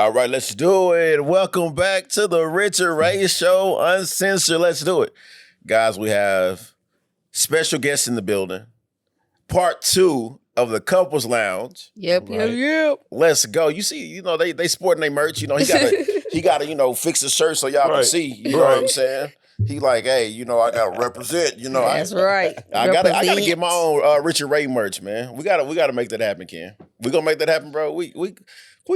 All right, let's do it. Welcome back to the Richard Ray Show, Uncensored. Let's do it. Guys, we have special guests in the building. Part 2 of the Couples Lounge. Yep. Let's go. You see, they sporting their merch. He gotta, fix the shirt so y'all can see. You know what I'm saying? He like, hey, I gotta represent. That's right. I gotta get my own Richard Ray merch, man. We gotta make that happen, Ken. We gonna make that happen, bro. We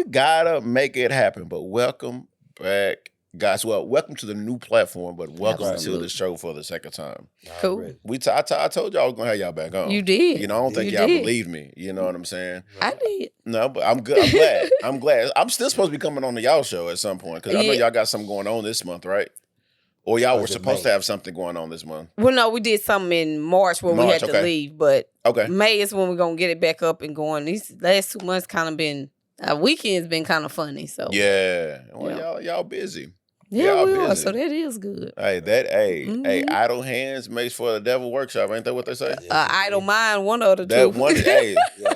gotta make it happen. But welcome back, guys. Well, welcome to the new platform, but welcome to the show for the second time. Cool. I told y'all I was gonna have y'all back on. You did. I don't think y'all believed me. You know what I'm saying? I did. No, but I'm good. I'm glad. I'm glad. I'm still supposed to be coming on the y'all show at some point because I know y'all got something going on this month, right? Or y'all were supposed to have something going on this month. Well, no, we did something in March when we had to leave, but May is when we're gonna get it back up and going. These last 2 months kind of been weekends been kind of funny. So y'all busy. Yeah, we are. So that is good. Hey, idle hands makes for the devil workshop. Ain't that what they say? Idle mind, one of the two.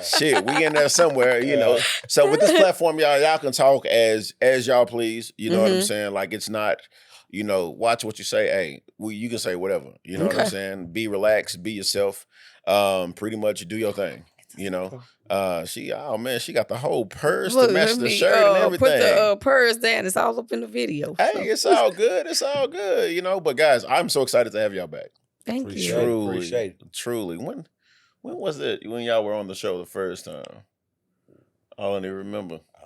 Shit, we in there somewhere, So with this platform, y'all can talk as y'all please. You know what I'm saying? Like it's not, watch what you say. Hey, you can say whatever. You know what I'm saying? Be relaxed, be yourself. Pretty much do your thing. She got the whole purse to match the shirt and everything. Put the purse down. It's all up in the video. Hey, it's all good. It's all good, But guys, I'm so excited to have y'all back. Thank you. Truly. When was it when y'all were on the show the first time? I don't even remember. I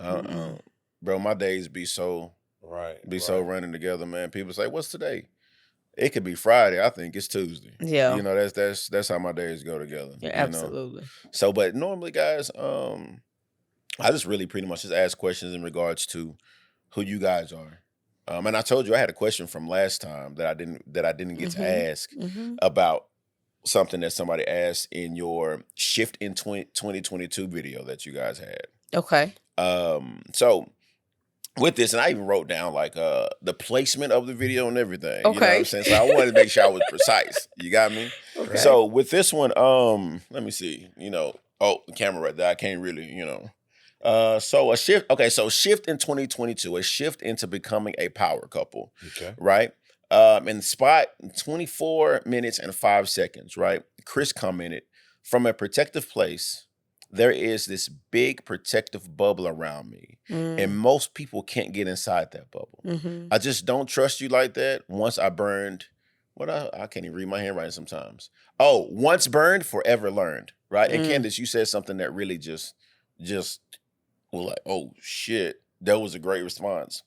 don't either. Bro, my days be so so running together, man. People say, "What's today?" It could be Friday. I think it's Tuesday. Yeah. That's how my days go together. Yeah, absolutely. So, but normally, guys, I just really pretty much just ask questions in regards to who you guys are. And I told you I had a question from last time that I didn't get to ask about something that somebody asked in your Shift in 2022 video that you guys had. Okay. So with this, and I even wrote down like the placement of the video and everything. Okay. You know what I'm saying? So I wanted to make sure I was precise. You got me? Okay. So with this one, let me see. The camera right there. I can't really, So a shift. Okay, so shift in 2022, a shift into becoming a power couple. Okay. Right? In the spot, 24 minutes and 5 seconds, right? Chris commented, from a protective place, there is this big protective bubble around me. And most people can't get inside that bubble. I just don't trust you like that. Once I burned, I can't even read my handwriting sometimes. Oh, once burned, forever learned, right? And Candace, you said something that really just was like, oh shit, that was a great response.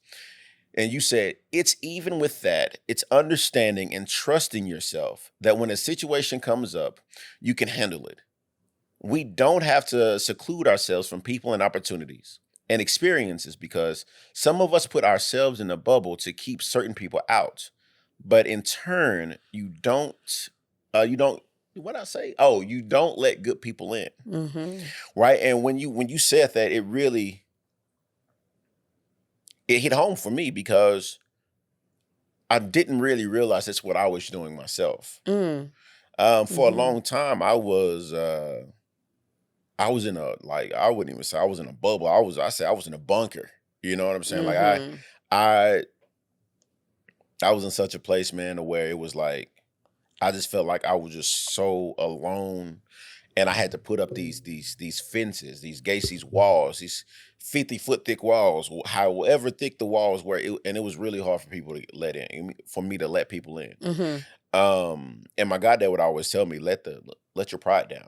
And you said, it's even with that, it's understanding and trusting yourself that when a situation comes up, you can handle it. We don't have to seclude ourselves from people and opportunities and experiences because some of us put ourselves in a bubble to keep certain people out. But in turn, you don't let good people in. Right? And when you said that, it hit home for me because I didn't really realize that's what I was doing myself. For a long time, I was in I wouldn't even say I was in a bubble. I was in a bunker. You know what I'm saying? Like I was in such a place, man, where it was like, I just felt like I was just so alone. And I had to put up these fences, these gates, these walls, these 50-foot thick walls, however thick the walls were. And it was really hard for people to let in, for me to let people in. And my goddad would always tell me, let your pride down.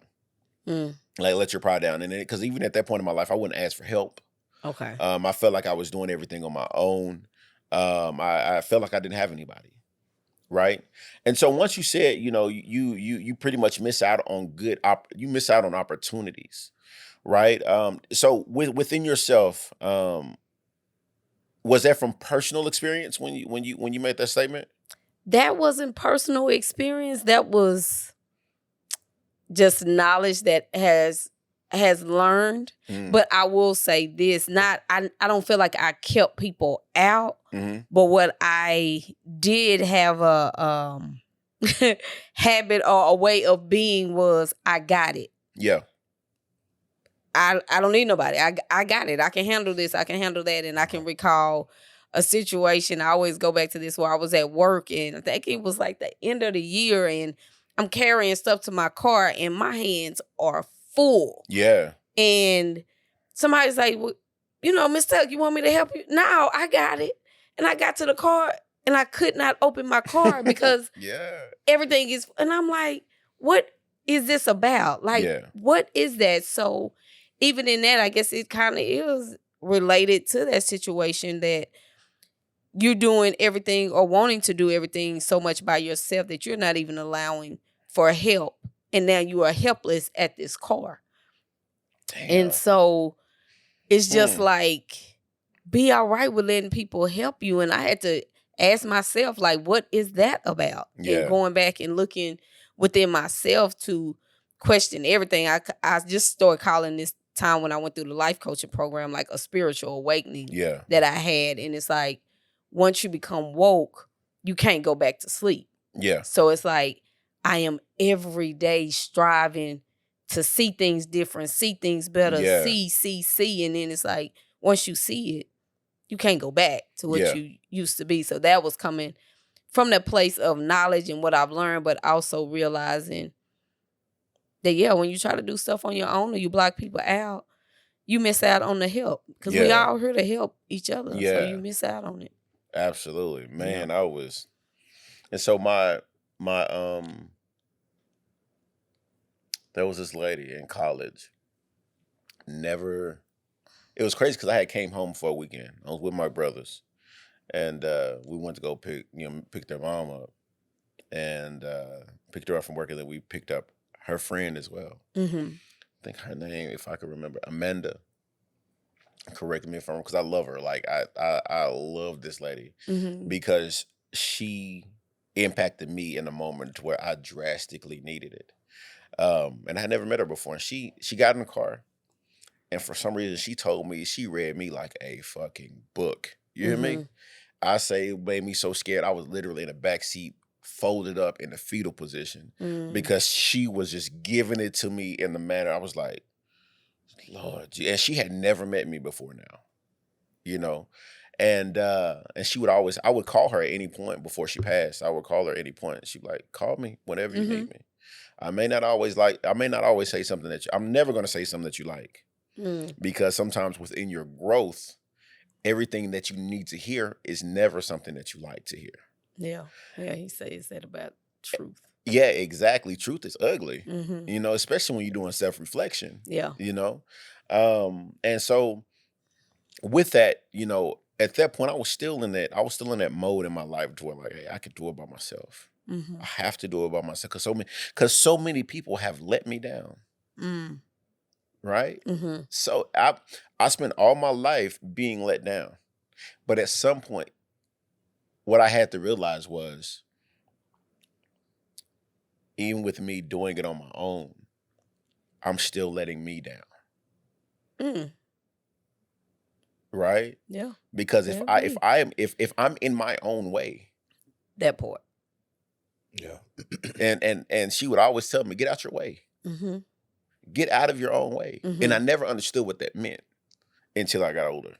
Like, let your pride down. And because even at that point in my life, I wouldn't ask for help. Okay. I felt like I was doing everything on my own. I felt like I didn't have anybody. Right. And so once you said, you pretty much miss out on you miss out on opportunities. Right. So within yourself, was that from personal experience when you made that statement? That wasn't personal experience. That was just knowledge that has learned. But I will say this, I don't feel like I kept people out, but what I did have a habit or a way of being was I got it. Yeah. I don't need nobody. I got it. I can handle this. I can handle that. And I can recall a situation. I always go back to this where I was at work, and I think it was like the end of the year, and I'm carrying stuff to my car and my hands are full. Yeah. And somebody's like, well, Miss Tuck, you want me to help you? No, I got it. And I got to the car and I could not open my car because everything is, and I'm like, what is this about? Like, what is that? So even in that, I guess it kind of is related to that situation that you're doing everything or wanting to do everything so much by yourself that you're not even allowing for help. And now you are helpless at this car. Damn. And so it's just like, be all right with letting people help you. And I had to ask myself, like, what is that about? Yeah. And going back and looking within myself to question everything. I just started calling this time when I went through the life coaching program like a spiritual awakening that I had. And it's like, once you become woke, you can't go back to sleep. Yeah. So it's like, I am every day striving to see things different, see things better, see. And then it's like, once you see it, you can't go back to what you used to be. So that was coming from that place of knowledge and what I've learned, but also realizing that, when you try to do stuff on your own or you block people out, you miss out on the help. Because we all here to help each other. So you miss out on it. Absolutely. Man, and so my there was this lady in college. It was crazy because I had came home for a weekend. I was with my brothers, and we went to go pick their mom up, and picked her up from work, and then we picked up her friend as well. Mm-hmm. I think her name, if I can remember, Amanda. Correct me if I'm wrong, because I love her. Like I love this lady because she impacted me in a moment where I drastically needed it. And I had never met her before. And she got in the car, and for some reason she told me, she read me like a fucking book. You hear me? I say it made me so scared. I was literally in the back seat, folded up in the fetal position because she was just giving it to me in the manner I was like, Lord, and she had never met me before now, and she would always, I would call her at any point before she passed. I would call her at any point. She'd be like, call me whenever you need me. I may not always say something that I'm never going to say something that you like because sometimes within your growth, everything that you need to hear is never something that you like to hear. Yeah. Yeah. He says that about truth. Yeah, exactly. Truth is ugly, especially when you're doing self-reflection. Yeah. And so with that, at that point, I was still in that mode in my life to where like, hey, I can do it by myself. I have to do it by myself because so many people have let me down. Right? So I spent all my life being let down. But at some point, what I had to realize was, even with me doing it on my own, I'm still letting me down. Right? Yeah. Because if I'm in my own way. That part. Yeah. and she would always tell me, get out your way. Get out of your own way. And I never understood what that meant until I got older.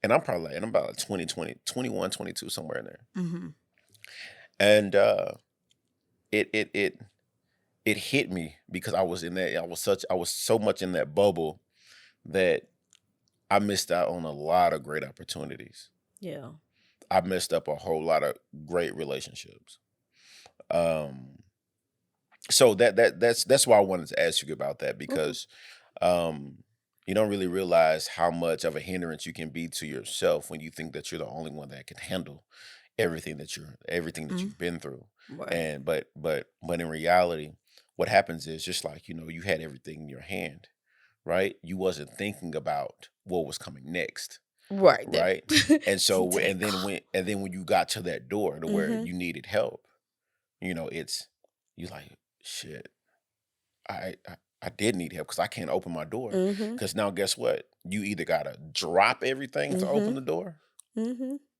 And I'm probably I'm about 21, 22, somewhere in there. And it hit me because I was in that, I was so much in that bubble that I missed out on a lot of great opportunities. Yeah. I messed up a whole lot of great relationships. So that's why I wanted to ask you about that, because you don't really realize how much of a hindrance you can be to yourself when you think that you're the only one that can handle everything that you've been through. Right. And but in reality, what happens is just like, you had everything in your hand, right? You wasn't thinking about what was coming next. Right. Right. And so and then when you got to that door to where you needed help, it's you like, shit, I did need help because I can't open my door. Because now guess what? You either gotta drop everything to open the door,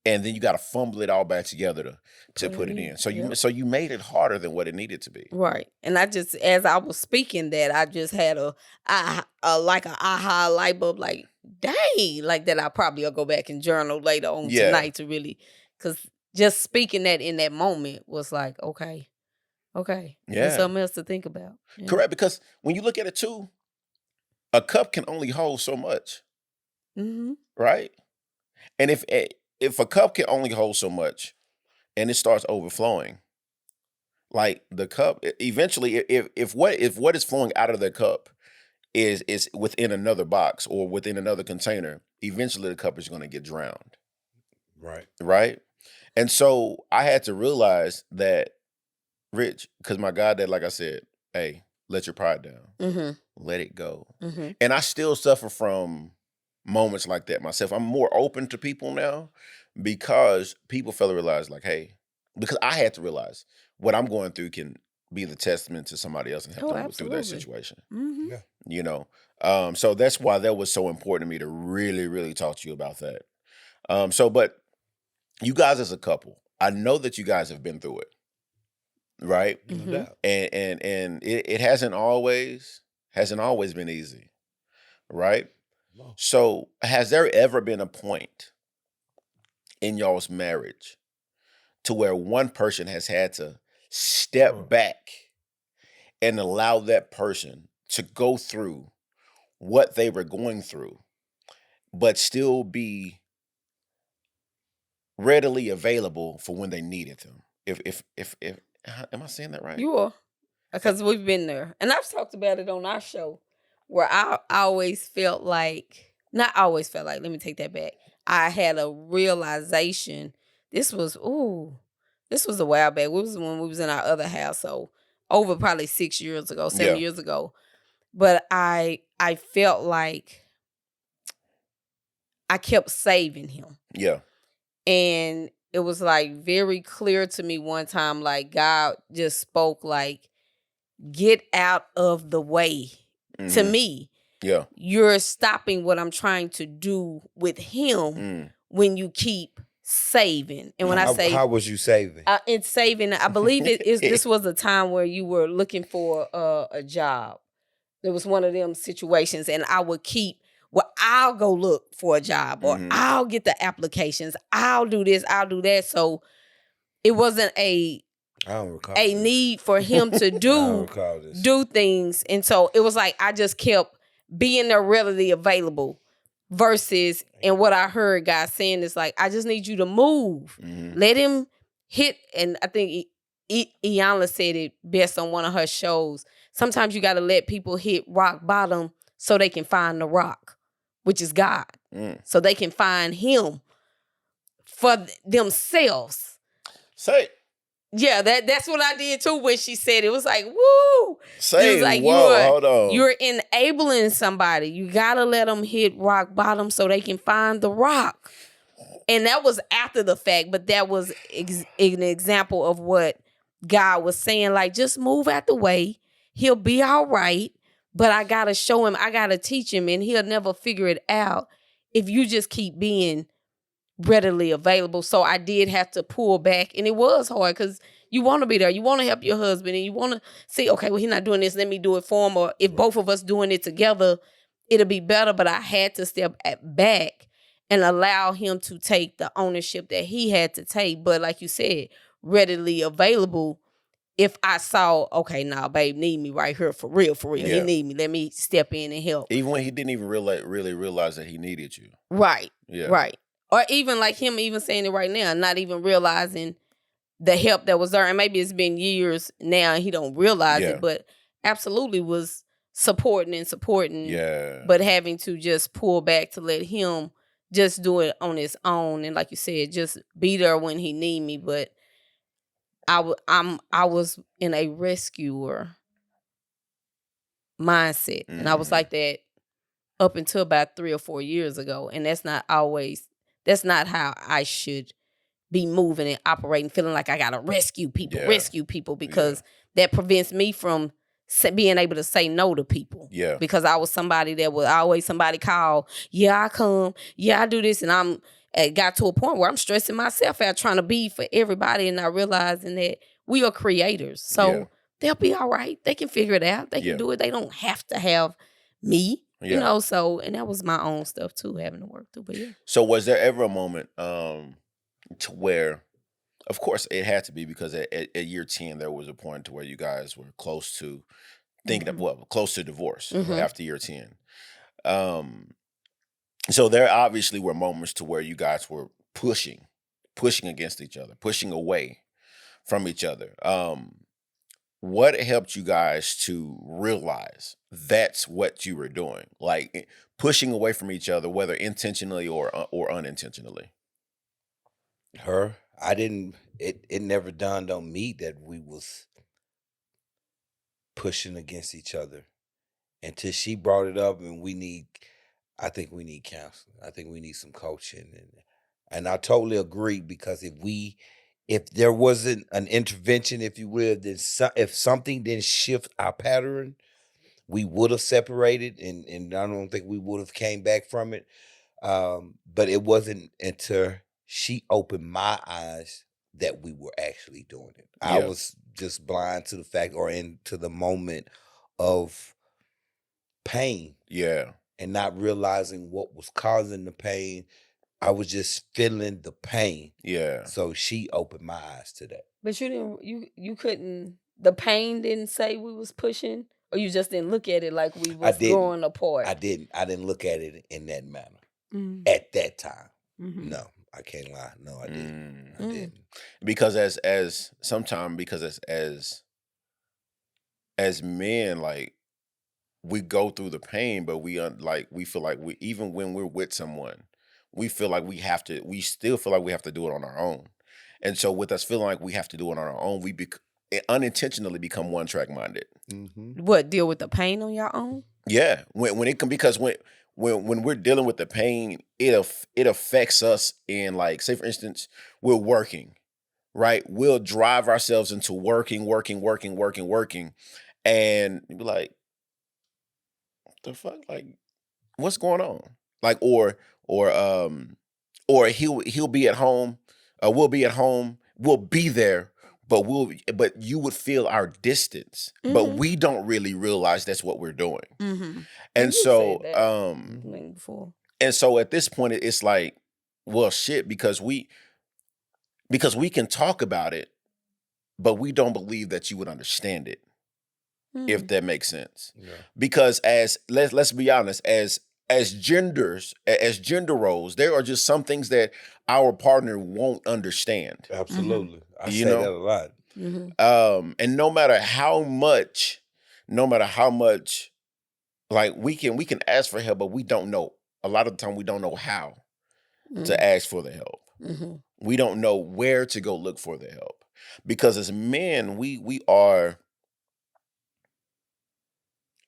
and then you got to fumble it all back together to put it in. So you made it harder than what it needed to be. Right. And I just, as I was speaking that, I just had a like a aha light bulb, like, dang, like that. I probably will go back and journal later on tonight to really, because just speaking that in that moment was like, okay, there's something else to think about. Yeah. Correct, because when you look at it too, a cup can only hold so much, right? And if a cup can only hold so much, and it starts overflowing, like the cup, eventually, if what is flowing out of the cup is within another box or within another container, eventually the cup is going to get drowned. Right. And so I had to realize that, Rich, because my God, that, like I said, hey, let your pride down, let it go. And I still suffer from moments like that myself. I'm more open to people now because people fell to realize, like, hey, because I had to realize what I'm going through can be the testament to somebody else and help them through that situation. You know, so that's why that was so important to me to really, really talk to you about that. But you guys as a couple, I know that you guys have been through it, right? And it hasn't always been easy, right? No. So has there ever been a point in y'all's marriage to where one person has had to step back and allow that person to go through what they were going through, but still be readily available for when they needed them? If am I saying that right? You are, because we've been there, and I've talked about it on our show, where I always felt like, not always felt like, let me take that back. I had a realization. This was a while back. It was when we was in our other house, so over probably 6 years ago, 7 years ago. But I felt like I kept saving him. Yeah. And it was like very clear to me one time, like God just spoke like, get out of the way. To me. Yeah. You're stopping what I'm trying to do with him when you keep saving. And when I say, how was you saving? In saving, I believe this was a time where you were looking for a job. There was one of them situations, and I would keep, I'll go look for a job, or I'll get the applications. I'll do this, I'll do that. So it wasn't a need for him to do things. And so it was like I just kept being there readily available versus, and what I heard God saying is like, I just need you to move. Let him hit. And I think Iyanla said it best on one of her shows. Sometimes you got to let people hit rock bottom so they can find the rock, which is God. So they can find him for themselves. Say. Yeah, that's what I did too when she said it. It was like, woo. Say, it was like, hold on. You're enabling somebody. You got to let them hit rock bottom so they can find the rock. And that was after the fact, but that was an example of what God was saying. Like, just move out the way. He'll be all right. But I got to show him, I got to teach him, and he'll never figure it out if you just keep being readily available. So I did have to pull back, and it was hard because you want to be there. You want to help your husband, and you want to see, okay, well, he's not doing this. Let me do it for him. Or if both of us doing it together, it'll be better. But I had to step back and allow him to take the ownership that he had to take. But like you said, readily available. If I saw, okay, now babe need me right here for real. Yeah. He need me. Let me step in and help. Even when he didn't even really realize that he needed you. Right. Yeah. Right. Or even like him even saying it right now, not even realizing the help that was there. And maybe it's been years now and he don't realize it, but absolutely was supporting. Yeah. But having to just pull back to let him just do it on his own. And like you said, just be there when he need me. But I was in a rescuer mindset. And I was like that up until about 3 or 4 years ago. And that's not how I should be moving and operating, feeling like I got to rescue people because that prevents me from being able to say no to people. Yeah. Because I was somebody that was always somebody call, I come, I do this. And it got to a point where I'm stressing myself out trying to be for everybody and not realizing that we are creators. So they'll be all right. They can figure it out. They can do it. They don't have to have me, you know. So, and that was my own stuff too, having to work through. But yeah. So was there ever a moment to where, of course it had to be, because at year 10 there was a point to where you guys were close to thinking of, close to divorce after year 10. So there obviously were moments to where you guys were pushing against each other, pushing away from each other. What helped you guys to realize that's what you were doing, like pushing away from each other, whether intentionally or unintentionally? I didn't. It never dawned on me that we was pushing against each other until she brought it up, and I think we need counseling. I think we need some coaching, and I totally agree, because if there wasn't an intervention, if you will, then if something didn't shift our pattern, we would have separated, and I don't think we would have came back from it. But it wasn't until she opened my eyes that we were actually doing it. I was just blind to the fact, or into the moment of pain. Yeah. And not realizing what was causing the pain. I was just feeling the pain. Yeah. So she opened my eyes to that. But you couldn't, the pain didn't say we was pushing, or you just didn't look at it like we was growing apart? I didn't look at it in that manner at that time. No, I can't lie. No, I didn't. I didn't. Because as men, like, we go through the pain, but we feel like even when we're with someone, we still feel like we have to do it on our own. And so with us feeling like we have to do it on our own, we unintentionally become one track minded. What, deal with the pain on your own? Yeah. Because when we're dealing with the pain, it affects us in, like, say for instance, we're working, right? We'll drive ourselves into working, and be like, the fuck, like, what's going on? Like, or he'll be at home, we'll be at home, we'll be there, but you would feel our distance, but we don't really realize that's what we're doing. And so and so at this point it's like, well, shit, because we can talk about it, but we don't believe that you would understand it. If that makes sense. Yeah. Because let's be honest, as gender roles, there are just some things that our partner won't understand. Absolutely. I say that a lot. And no matter how much, like, we can ask for help, but we don't know. A lot of the time we don't know how to ask for the help. We don't know where to go look for the help. Because as men,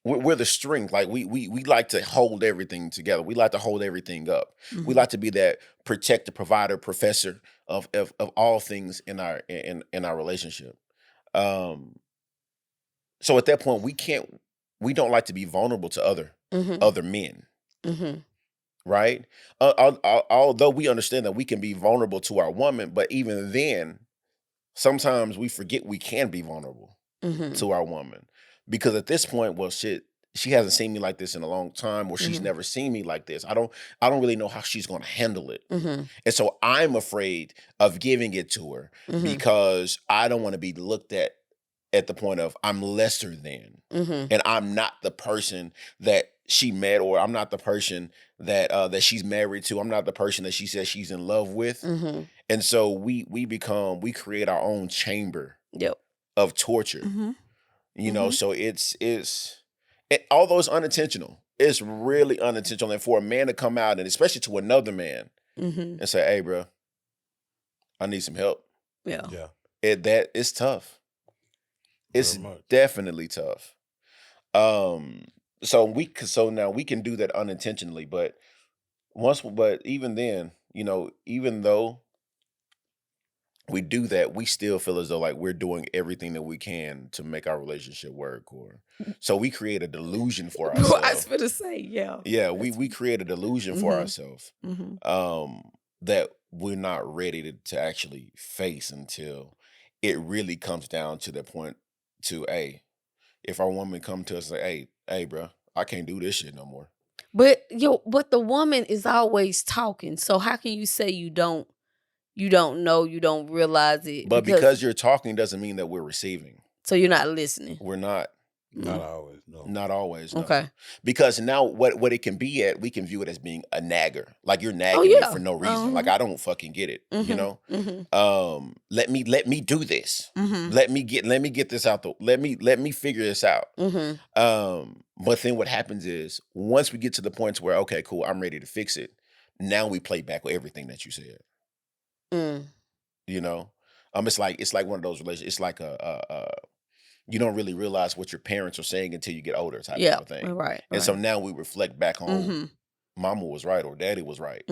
we're the strength. Like, we like to hold everything together. We like to hold everything up. We like to be that protector, provider, professor of all things in our relationship. So at that point, we don't like to be vulnerable to other men, right? Although we understand that we can be vulnerable to our woman, but even then, sometimes we forget we can be vulnerable to our woman. Because at this point, well, shit, she hasn't seen me like this in a long time, or she's never seen me like this. I don't really know how she's going to handle it. And so I'm afraid of giving it to her because I don't want to be looked at the point of I'm lesser than, and I'm not the person that she met, or I'm not the person that she's married to. I'm not the person that she says she's in love with. And so we create our own chamber of torture. You know, so although it's unintentional, it's really unintentional. And for a man to come out, and especially to another man, and say, "Hey, bro, I need some help." It's tough. It's definitely tough. So now we can do that unintentionally, but even then, you know, even though we do that, we still feel as though like we're doing everything that we can to make our relationship work, or so we create a delusion for ourselves. I was gonna say, we create a delusion for ourselves. that we're not ready to actually face until it really comes down to the point to, hey, if our woman come to us and say, hey, bro, I can't do this shit no more. But but the woman is always talking. So how can you say you don't know, you don't realize it? But because you're talking doesn't mean that we're receiving. So you're not listening. We're not. Not always, no. Not always, no. Okay. Because now what it can be at, we can view it as being a nagger. Like you're nagging me for no reason. Like I don't fucking get it. You know? Let me do this. Let me get this out let me figure this out. But then what happens is once we get to the point where, okay, cool, I'm ready to fix it, now we play back with everything that you said. You know? It's like one of those relationships. It's like you don't really realize what your parents are saying until you get older type of thing. Right. And so now we reflect back on mama was right or daddy was right.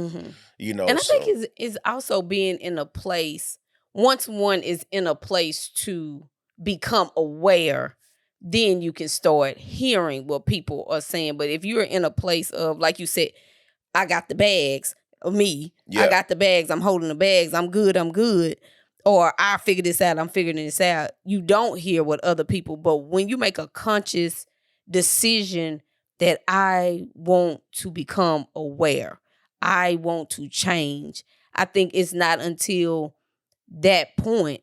You know, and I think it's also being in a place, once one is in a place to become aware, then you can start hearing what people are saying. But if you're in a place of, like you said, I got the bags, I got the bags, I'm holding the bags, I'm good, or I figure this out, I'm figuring this out. You don't hear what other people, but when you make a conscious decision that I want to become aware, I want to change, I think it's not until that point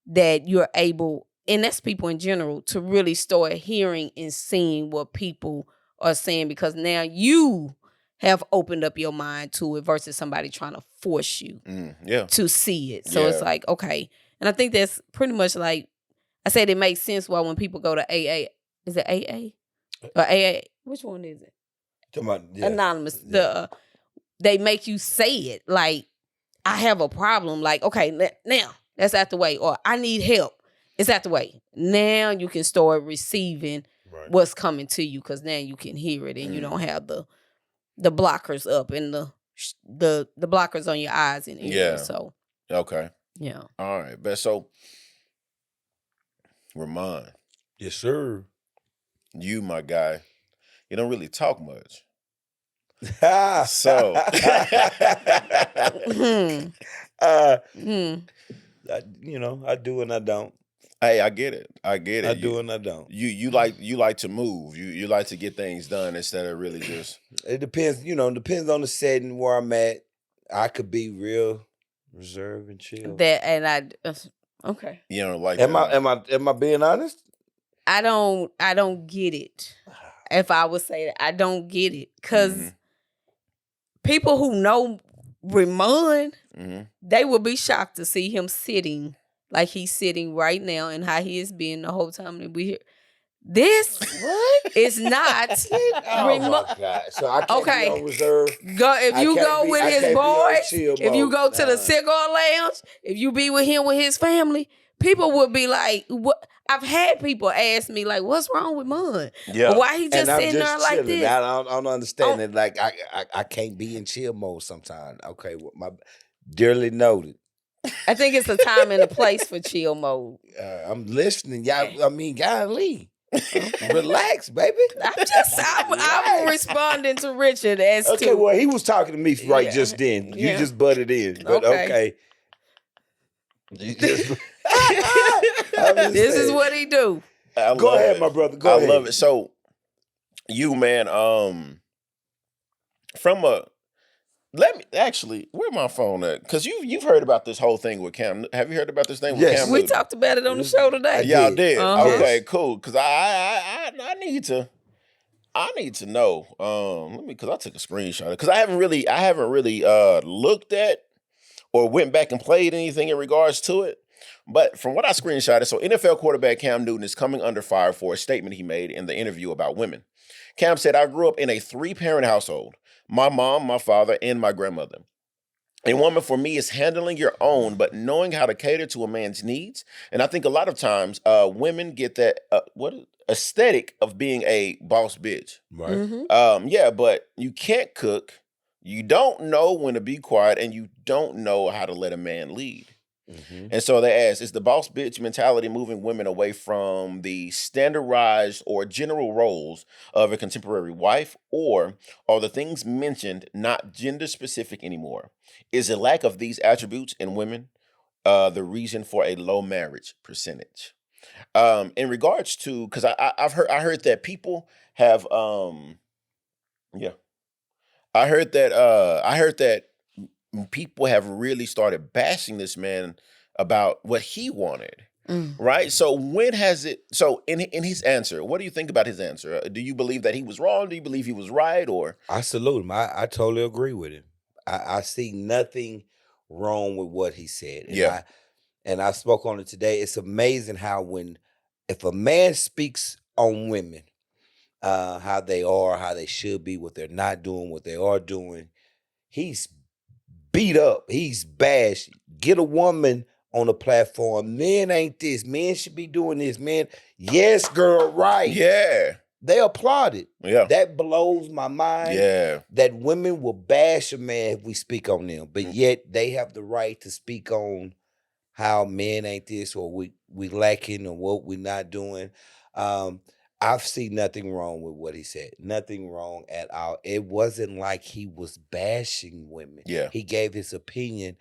that you're able, and that's people in general, to really start hearing and seeing what people are saying, because now you have opened up your mind to it versus somebody trying to force you to see it. So it's like, okay. And I think that's pretty much like, I said it makes sense why when people go to AA, is it AA? Or AA? Which one is it? Anonymous. They make you say it. Like, I have a problem. Like, okay, now that's out the way. Or I need help. It's out the way. Now you can start receiving what's coming to you, because now you can hear it and you don't have the blockers up and the blockers on your eyes and ears. Yeah. So okay. Yeah. All right. But so Ramon. Yes, sir. You, my guy, you don't really talk much. So I do and I don't. Hey, I get it. I do and I don't. You like to move. You like to get things done instead of really just. It depends. Depends on the setting where I'm at. I could be real reserved and chill. Okay. You know, like. Am I being honest? I don't get it. If I would say that, I don't get it, because people who know Ramon, they would be shocked to see him sitting like he's sitting right now, and how he has been the whole time that we here. This is not. Oh my God! So I can't be on reserve. If you go with his boys, if you go to the cigar lounge, if you be with him with his family, people would be like, "What?" I've had people ask me like, "What's wrong with Mud? Yeah, why he just sitting there like chilling. this?" I don't understand it. Like I can't be in chill mode sometimes. Okay, my dearly noted. I think it's a time and a place for chill mode. I'm listening, y'all. I mean, golly, relax, baby. I'm responding to Richard as to. Okay, well, he was talking to me just then. You just butted in, but okay. This is what he do. Go ahead, my brother. Go ahead. I love it. So, you, man, let me actually, where my phone at? Because you've heard about this whole thing with Cam. Have you heard about this thing with Cam? We talked about it on the show today. Y'all did. Okay, cool. Because I need to know. Because I took a screenshot. Because I haven't really looked at or went back and played anything in regards to it. But from what I screenshotted, so NFL quarterback Cam Newton is coming under fire for a statement he made in the interview about women. Cam said, "I grew up in a 3-parent household. My mom, my father, and my grandmother. A woman for me is handling your own, but knowing how to cater to a man's needs." And I think a lot of times women get that aesthetic of being a boss bitch. Right. But you can't cook. You don't know when to be quiet, and you don't know how to let a man lead. Mm-hmm. And so they asked, is the boss bitch mentality moving women away from the standardized or general roles of a contemporary wife, or are the things mentioned not gender specific anymore? Is a lack of these attributes in women the reason for a low marriage percentage? In regards to, because I heard that people have yeah, I heard that people have really started bashing this man about what he wanted. Mm. Right. So when has it? So in his answer, what do you think about his answer? Do you believe that he was wrong? Do you believe he was right? Or I salute him. I totally agree with him. I see nothing wrong with what he said. Yeah. And I spoke on it today. It's amazing how if a man speaks on women, how they are, how they should be, what they're not doing, what they are doing, he's beat up. He's bashed. Get a woman on the platform. Men ain't this. Men should be doing this. Men, yes, girl, right. Yeah. They applaud it. Yeah. That blows my mind. Yeah. That women will bash a man if we speak on them, but yet they have the right to speak on how men ain't this, or we lacking, or what we not doing. I've seen nothing wrong with what he said. Nothing wrong at all. It wasn't like he was bashing women. Yeah. He gave his opinion.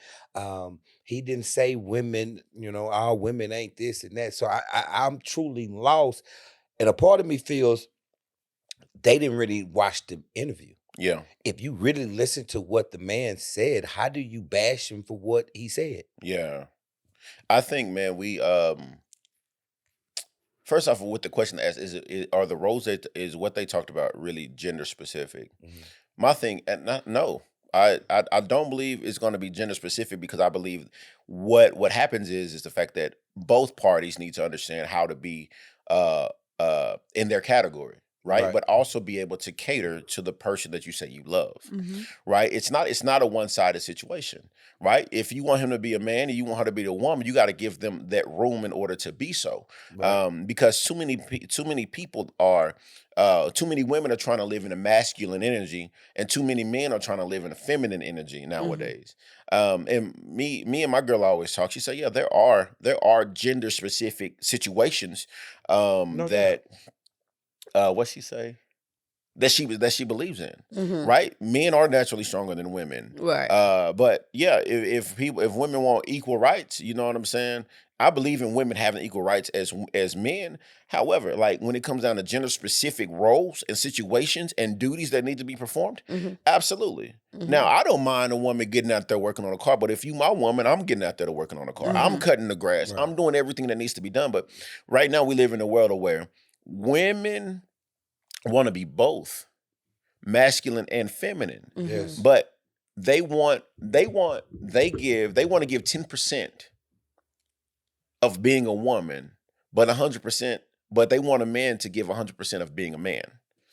He didn't say women, all women ain't this and that. So I'm truly lost. And a part of me feels they didn't really watch the interview. Yeah. If you really listen to what the man said, how do you bash him for what he said? Yeah. I think, man, we first off, with the question asked, are the roles that is what they talked about really gender specific? Mhm. My thing, no, I don't believe it's going to be gender specific, because I believe what happens is the fact that both parties need to understand how to be in their category, right? Right. But also be able to cater to the person that you say you love, Mhm. right? It's not a one-sided situation, right? If you want him to be a man and you want her to be a woman, you got to give them that room in order to be so. Right. Because too many people are too many women are trying to live in a masculine energy, and too many men are trying to live in a feminine energy nowadays. And me and my girl always talk. She said, "Yeah, there are gender specific situations No that what she say that she believes in." Mhm. Right? Men are naturally stronger than women. Right. But yeah, if women want equal rights, you know what I'm saying? I believe in women having equal rights as men. However, like when it comes down to gender specific roles and situations and duties that need to be performed, Mhm. absolutely. Now, I don't mind a woman getting out there working on a car, but if you my woman, I'm getting out there to working on a car. I'm Mhm. cutting the grass. Right. I'm doing everything that needs to be done. But right now we live in a world where women want to be both masculine and feminine, Yes. but they want to give 10% of being a woman, but 100%, but they want a man to give 100% of being a man,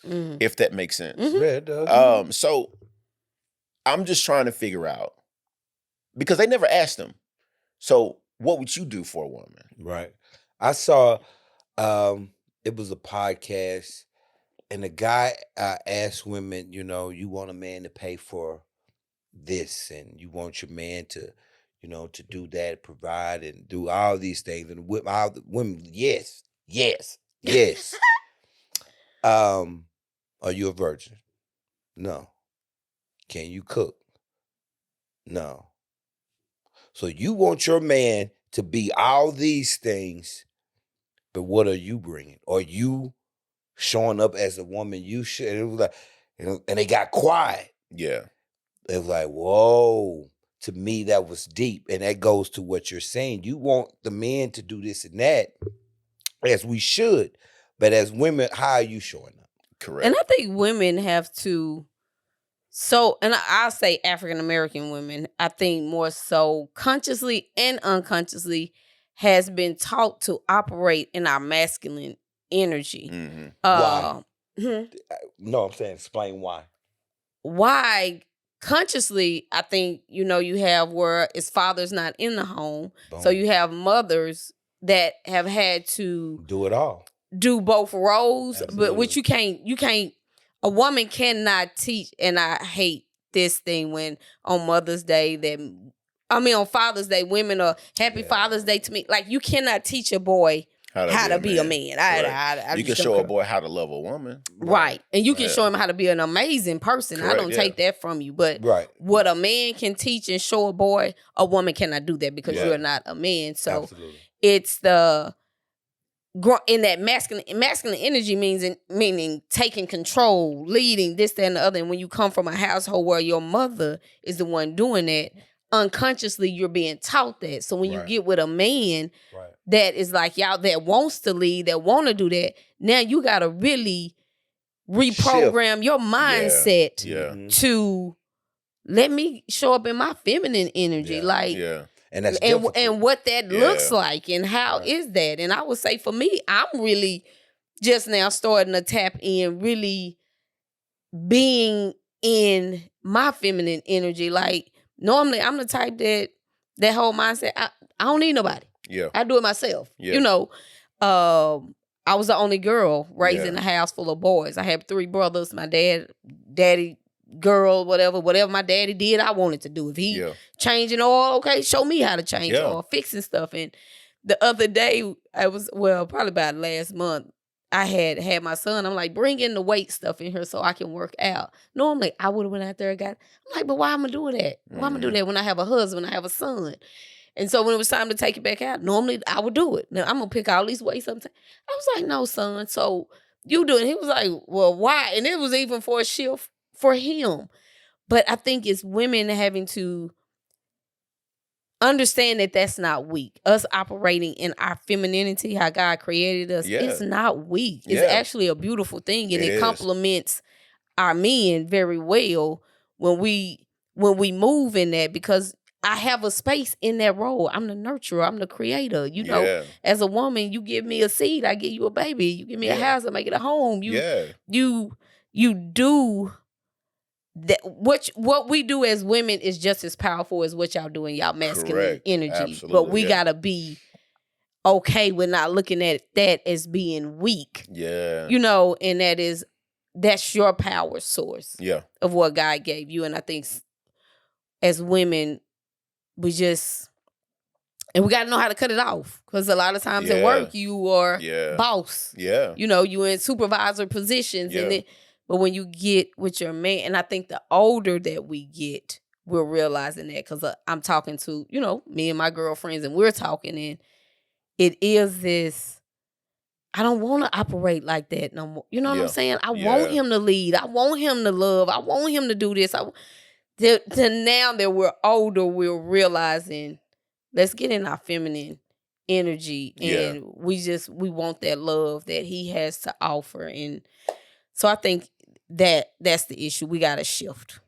Mhm. if that makes sense. Mhm. Yeah, it does. So I'm just trying to figure out, because they never asked them, so what would you do for a woman? Right. I saw it was a podcast, and the guy asked women, you want a man to pay for this, and you want your man to, to do that, provide and do all these things. And all the women, yes, yes, yes. Are you a virgin? No. Can you cook? No. So you want your man to be all these things, but what are you bringing? Are you showing up as a woman you should? And it was like, and they got quiet. Yeah. It was like, whoa. To me, that was deep. And that goes to what you're saying. You want the men to do this and that, as we should. But as women, how are you showing up? Correct. And I think women have to, and I'll say African American women, I think more so consciously and unconsciously has been taught to operate in our masculine energy. Mm-hmm. Why? Mhm. No, I'm saying explain why. Why? Consciously, I think, you have where it's fathers not in the home. So Boom. you have mothers that have had to Do it all. do both roles, but which Absolutely. you can't, a woman cannot teach, and I hate this thing when on Mother's Day that on Father's Day, women are Happy Father's Day to me. Like, you cannot teach a boy how to be a man. I You can just don't show a care. boy how to love a woman. Right. And you can Yeah. show him how to be an amazing person. I Correct, don't take that from you. But Right. what a man can teach and show a boy, a woman cannot do that because Yeah. you're not a man. So Absolutely. it's the in that masculine energy meaning taking control, leading, this, that, and the other. And when you come from a household where your mother is the one doing that, unconsciously you're being taught that. So when you Right. get with a man Right. that is like y'all, that wants to lead, that want to do that, now you gotta really reprogram your mindset Yeah. to let me show up in my feminine energy. Yeah. Like, Yeah. And that's difficult. and what that Yeah. looks like and how is that. And I would say for me, I'm really just now starting to tap in, really being in my feminine energy. Like, normally I'm the type that whole mindset, I don't need nobody. Yeah. I do it myself. Yeah. You know, I was the only girl raised Yeah. in a house full of boys. I had 3 brothers. My daddy, girl, whatever my daddy did, I wanted to do. If he changing oil, okay, show me how to change oil, fixing stuff. And the other day, probably about last month, I had my son. I'm like, bring in the weight stuff in here so I can work out. Normally, I would have went out there and I'm like, but why am I doing that? Why am I doing that when I have a husband, I have a son? And so when it was time to take it back out, normally I would do it. Now I'm gonna pick all these weights sometimes. I was like, no, son. So you do it. He was like, well, why? And it was even for a shift for him. But I think it's women having to understand that that's not weak. Us operating in our femininity, how God created us, it's not weak. It's actually a beautiful thing, and it complements our men very well when we move in that, because I have a space in that role. I'm the nurturer. I'm the creator. You know, as a woman, you give me a seed, I give you a baby. You give me a house, I make it a home. You do that. What we do as women is just as powerful as what y'all do in y'all masculine energy. Absolutely, but we gotta be okay with not looking at that as being weak. Yeah. You know, and that's your power source. Yeah. Of what God gave you. And I think as women, we got to know how to cut it off, because a lot of times at work you are boss. Yeah. You know, you in supervisor positions, but when you get with your man, and I think the older that we get, we're realizing that, because I'm talking to, me and my girlfriends, and we're talking, and it is this, I don't want to operate like that no more. You know what I'm saying? I want him to lead. I want him to love. I want him to do this. To now that we're older, we're realizing, let's get in our feminine energy, and we want that love that he has to offer. And so I think that's the issue. We got to shift.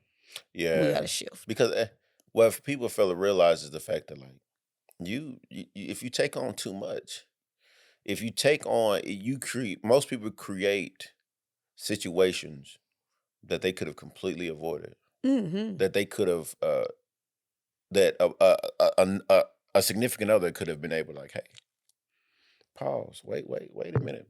Yeah. We got to shift. Because if people fail to realize is the fact that, like, you if you take on too much, most people create situations that they could have completely avoided. Mm-hmm. That they could have, that a significant other could have been able, like, hey, pause, wait a minute,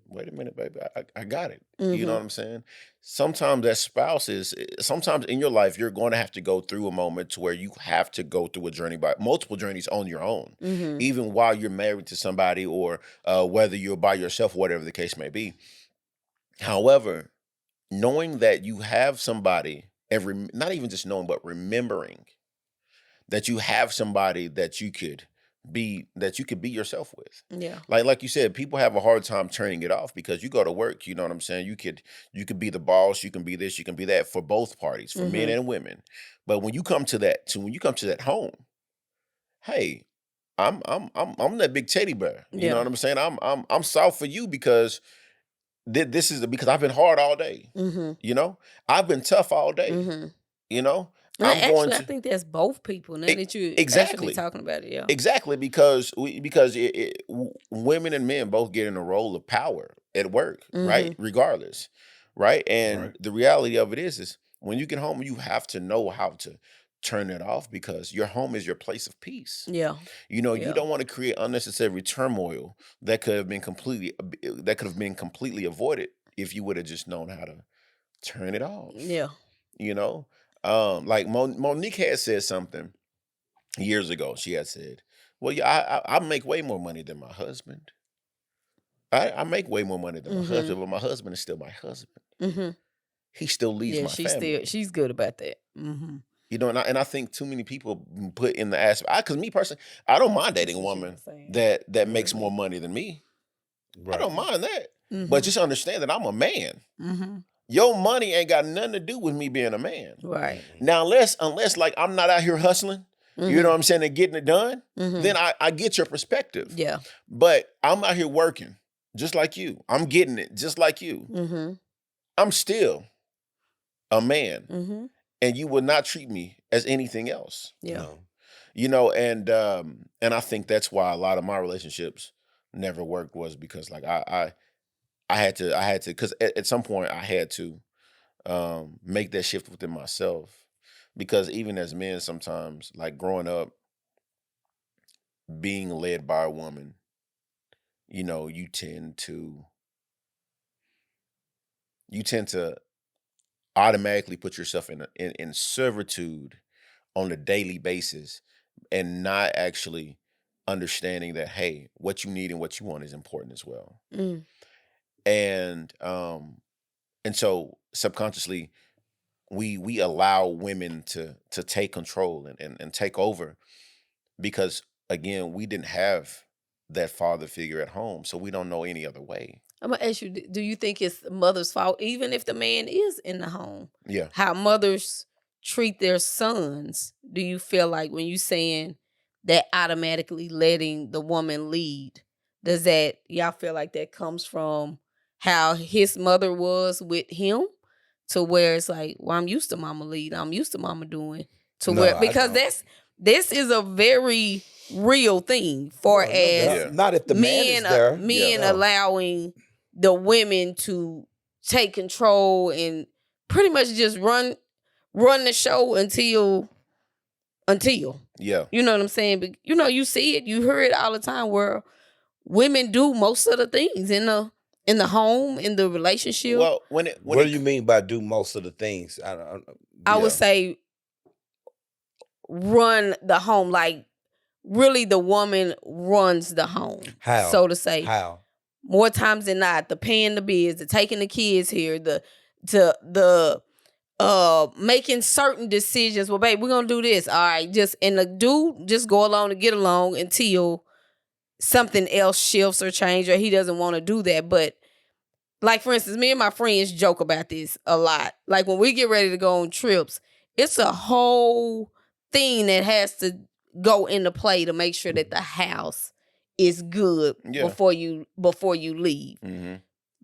baby, I got it. Mm-hmm. You know what I'm saying? Sometimes as spouses, sometimes in your life, you're going to have to go through a moment to where you have to go through a journey, by multiple journeys on your own, even while you're married to somebody, or whether you're by yourself, whatever the case may be. However, knowing that you have somebody, not even just knowing, but remembering that you have somebody that you could be yourself with. Yeah. Like you said, people have a hard time turning it off, because you go to work, you know what I'm saying? You could be the boss, you can be this, you can be that, for both parties, for men and women. But when you come to that home, hey, I'm that big teddy bear. You know what I'm saying? I'm soft for you, because this is because I've been hard all day. You know, I've been tough all day. You know, I think that's both people. Now that you're actually talking about it, exactly, because women and men both get in a role of power at work, right? Regardless, right? And the reality of it is when you get home, you have to know how to turn it off, because your home is your place of peace. Yeah. You know, you don't want to create unnecessary turmoil that could have been completely avoided if you would have just known how to turn it off. Yeah. You know, like Monique had said something years ago, she had said, "Well, yeah, I make way more money than my husband. I make way more money than my Mm-hmm. husband, but my husband is still my husband. Mm-hmm. He still leads Yeah, my family." she's good about that. Mm-hmm. You know, and I think too many people put in the aspect. Because me personally, I don't mind That's dating a what she woman was saying. that makes Mhm. more money than me. I Right. don't mind that, Mm-hmm. but just understand that I'm a man. Mm-hmm. Your money ain't got nothing to do with me being a man. Right. Mhm. Now, unless like I'm not out here hustling, you know what I'm saying, and getting it done, Mm-hmm. then I get your perspective. Yeah. But I'm out here working just like you. I'm getting it just like you. Mm-hmm. I'm still a man, Mm-hmm. and you will not treat me as anything else. Yeah. No. You know, and I think that's why a lot of my relationships never worked, was because like I had to, because at some point I had to make that shift within myself, because even as men, sometimes, like growing up being led by a woman, you know, you tend to automatically put yourself in servitude on a daily basis, and not actually understanding that, hey, what you need and what you want is important as well. Mm. And so subconsciously we allow women to take control and take over, because again, we didn't have that father figure at home, so we don't know any other way. I'm gonna ask you: do you think it's the mother's fault, even if the man is in the home? Yeah. How mothers treat their sons? Do you feel like, when you saying that automatically letting the woman lead, does that, y'all feel like that comes from how his mother was with him, to where it's like, well, I'm used to mama lead, I'm used to mama doing, to No, where, I because don't. this is a very real thing, for No, no as doubt. Yeah. Not if the man is there. men No. allowing the women to take control and pretty much just run the show until Yeah. you know what I'm saying. But you know, you see it, you hear it all the time, where women do most of the things in the home, in the relationship. Well, What do you mean by do most of the things? I yeah. would say run the home, like really the woman runs the home. How? So to say. How? More times than not, the paying the bills, the taking the kids here, the making certain decisions. Well, babe, we're gonna do this. All right, and the dude just go along to get along until something else shifts or change, or he doesn't want to do that. But like, for instance, me and my friends joke about this a lot. Like, when we get ready to go on trips, it's a whole thing that has to go into play to make sure that the house is good Yeah. before you leave. Mm-hmm.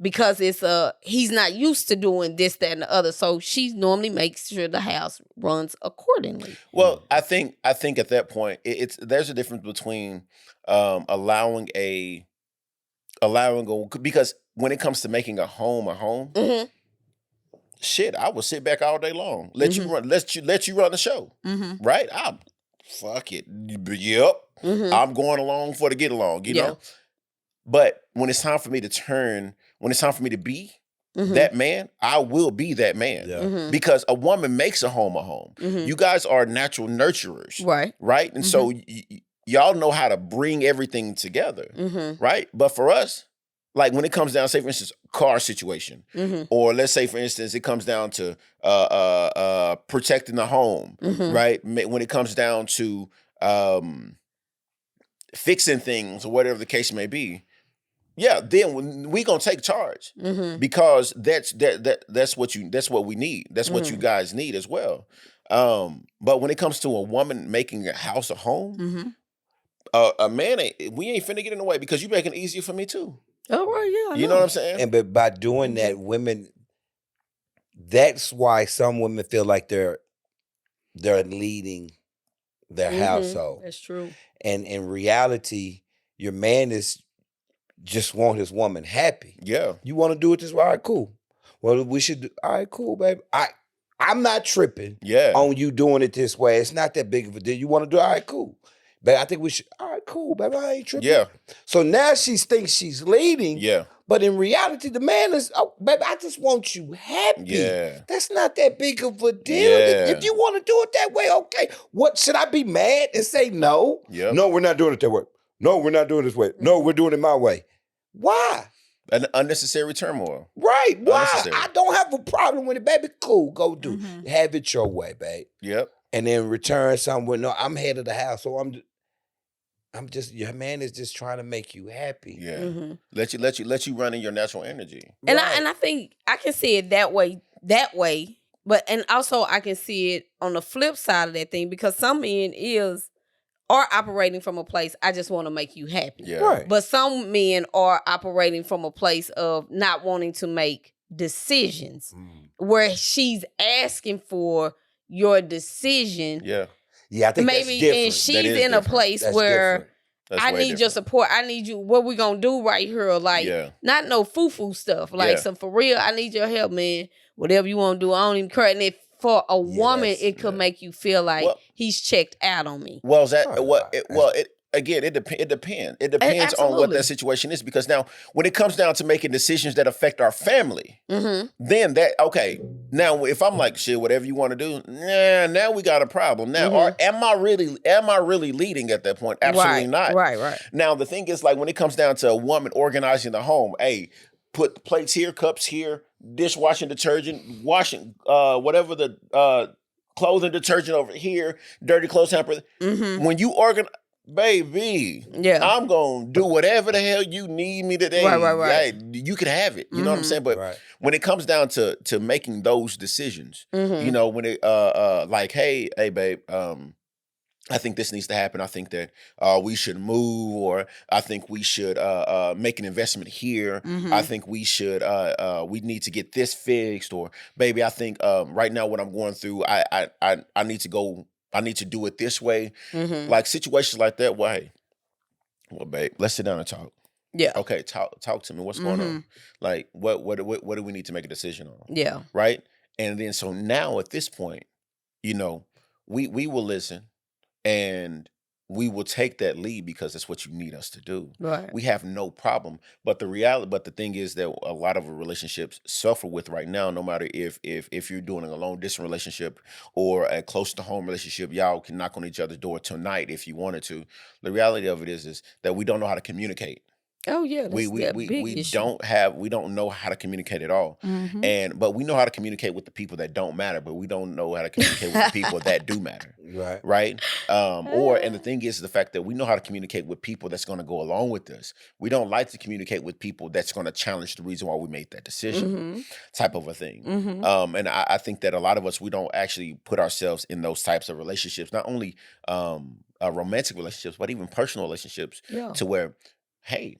Because he's not used to doing this, that, and the other. So she normally makes sure the house runs accordingly. Well, I think at that point there's a difference between allowing because when it comes to making a home, Mm-hmm. shit, I will sit back all day long. Let you run the show. Mm-hmm. Right? I'm fuck it. Yep. Mm-hmm. I'm going along for the get along, you know? But when it's time for me to be Mm-hmm. that man, I will be that man. Yeah. Mm-hmm. Because a woman makes a home a home. Mm-hmm. You guys are natural nurturers. Right. And so y'all know how to bring everything together. Mm-hmm. Right? But for us, like when it comes down, say for instance, car situation, Mm-hmm. or let's say for instance, it comes down to protecting the home, Mm-hmm. right? When it comes down to fixing things or whatever the case may be, yeah, then we gonna take charge, Mm-hmm. because that's what we need. That's what you guys need as well. But when it comes to a woman making a house a home, Mm-hmm. a man we ain't finna get in the way, because you making it easier for me too. Oh, right, yeah. You know what I'm saying? And but by doing that, women, that's why some women feel like they're leading their household. That's true. And in reality, your man is just want his woman happy. Yeah. You want to do it this way? All right, cool. Well, we should do, all right, cool, baby. I'm not tripping Yeah. on you doing it this way. It's not that big of a deal. You want to do it? All right, cool. Babe, I think we should. All right, cool, baby. I ain't tripping. Yeah. So now she thinks she's leading. Yeah. But in reality, the man is, oh, baby, I just want you happy. Yeah. That's not that big of a deal. Yeah. If you want to do it that way, okay. What, should I be mad and say no? Yep. No, we're not doing it that way. No, we're not doing it this way. No, we're doing it my way. Why? An unnecessary turmoil. Right. Why? Unnecessary. I don't have a problem with it, baby. Cool, go do it. Have it your way, babe. Yep. And then return somewhere. No, I'm head of the house, so I'm just, your man is just trying to make you happy. Yeah. Let you run in your natural energy. And Right. I think I can see it that way, but and also I can see it on the flip side of that thing, because some men are operating from a place, I just want to make you happy. Yeah. Right. But some men are operating from a place of not wanting to make decisions, where she's asking for your decision. Yeah. Yeah, I think Maybe, that's different. and she's That is in a different. place That's where different. That's I way need your different. support. I need you. What we gonna do right here? Like, Yeah. not no foo-foo stuff. Like, Yeah. some for real, I need your help, man. Whatever you want to do, I don't even care. And if for a woman, that's- it could make you feel like Well- he's checked out on me. Well, is that Right, what? right. It depends. It depends on what absolutely. that situation is, because now when it comes down to making decisions that affect our family, Mm-hmm. then that okay. Now if I'm like, shit, whatever you want to do, now we got a problem. Now, or am I really leading at that point? Absolutely not. Right. Now the thing is, like, when it comes down to a woman organizing the home, hey, put the plates here, cups here, dishwashing detergent, washing whatever the clothing detergent over here, dirty clothes hamper. Mm-hmm. When you organize, baby, Yeah. I'm gonna do whatever the hell you need me today. Right. Hey, you can have it. You know what I'm saying? But Right. when it comes down to making those decisions, you know, when it like, hey, babe, I think this needs to happen. I think that we should move, or I think we should make an investment here. I think we should we need to get this fixed, or baby, I think right now what I'm going through, I need to go. I need to do it this way. Like situations like that. Well, hey, well, babe, let's sit down and talk. Yeah. Okay, talk to me. What's going on? Like, what do we need to make a decision on? Yeah. Right. And then so now at this point, you know, we will listen. And we will take that lead because that's what you need us to do. Right. We have no problem. But the thing is that a lot of relationships suffer with right now, no matter if you're doing a long distance relationship or a close to home relationship, y'all can knock on each other's door tonight if you wanted to. The reality of it is that we don't know how to communicate. Oh yeah. That's We big issue. don't know how to communicate at all. But we know how to communicate with the people that don't matter, but we don't know how to communicate with the people that do matter. Right. And the thing is the fact that we know how to communicate with people that's going to go along with this. We don't like to communicate with people that's going to challenge the reason why we made that decision, type of a thing. And I think that a lot of us, we don't actually put ourselves in those types of relationships, not only romantic relationships, but even personal relationships, Yeah. to where, hey,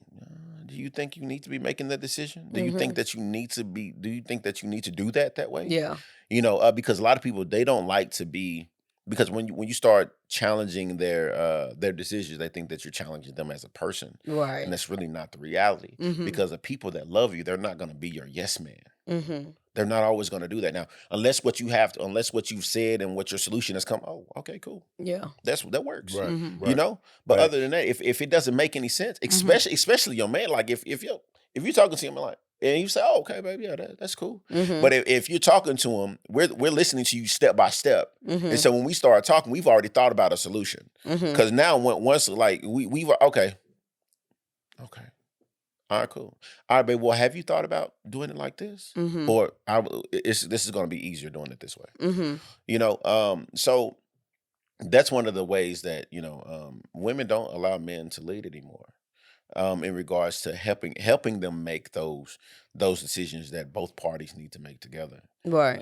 do you think you need to be making that decision? Do you think that you need to be? Do you think that you need to do that way? Yeah. You know, because a lot of people, they don't like to be, because when you start challenging their decisions, they think that you're challenging them as a person, Right. and that's really not the reality. Because the people that love you, they're not going to be your yes man. They're not always going to do that. Now, unless what you've said and what your solution has come, oh, okay, cool. Yeah. That works. Right. You know? But Right. other than that, if it doesn't make any sense, especially your man, like if you're talking to him like, and you say, oh, okay, baby, yeah, that's cool. But if you're talking to him, we're listening to you step by step. And so when we start talking, we've already thought about a solution. Because now once like we've okay. All right, cool. All right, babe. Well, have you thought about doing it like this? Or this is going to be easier doing it this way. You know, so that's one of the ways that, you know, women don't allow men to lead anymore. In regards to helping them make those decisions that both parties need to make together. Right.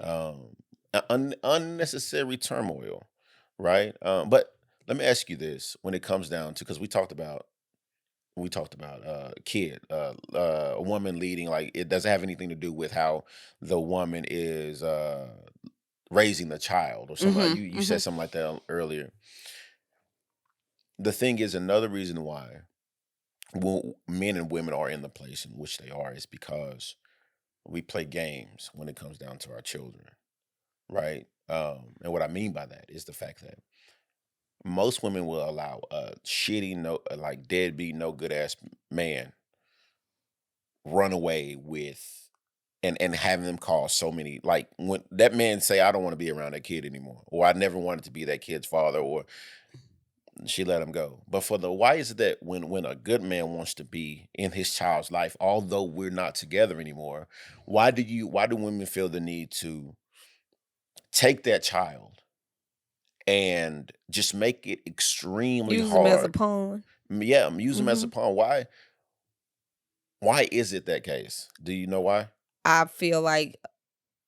Unnecessary turmoil, right? But let me ask you this: when it comes down to, because we talked about kid, a woman leading, like it doesn't have anything to do with how the woman is raising the child or something. You said something like that earlier. The thing is, another reason why men and women are in the place in which they are is because we play games when it comes down to our children, right? And what I mean by that is the fact that most women will allow a shitty, no, like deadbeat, no good ass man run away with and having them cause so many, like when that man say, I don't want to be around that kid anymore, or I never wanted to be that kid's father, or she let him go. But for the why is it that when a good man wants to be in his child's life, although we're not together anymore, why do women feel the need to take that child and just make it extremely Use them as a hard? pawn. Yeah, use them as a Mhm. pawn. Why is it that case? Do you know why? I feel like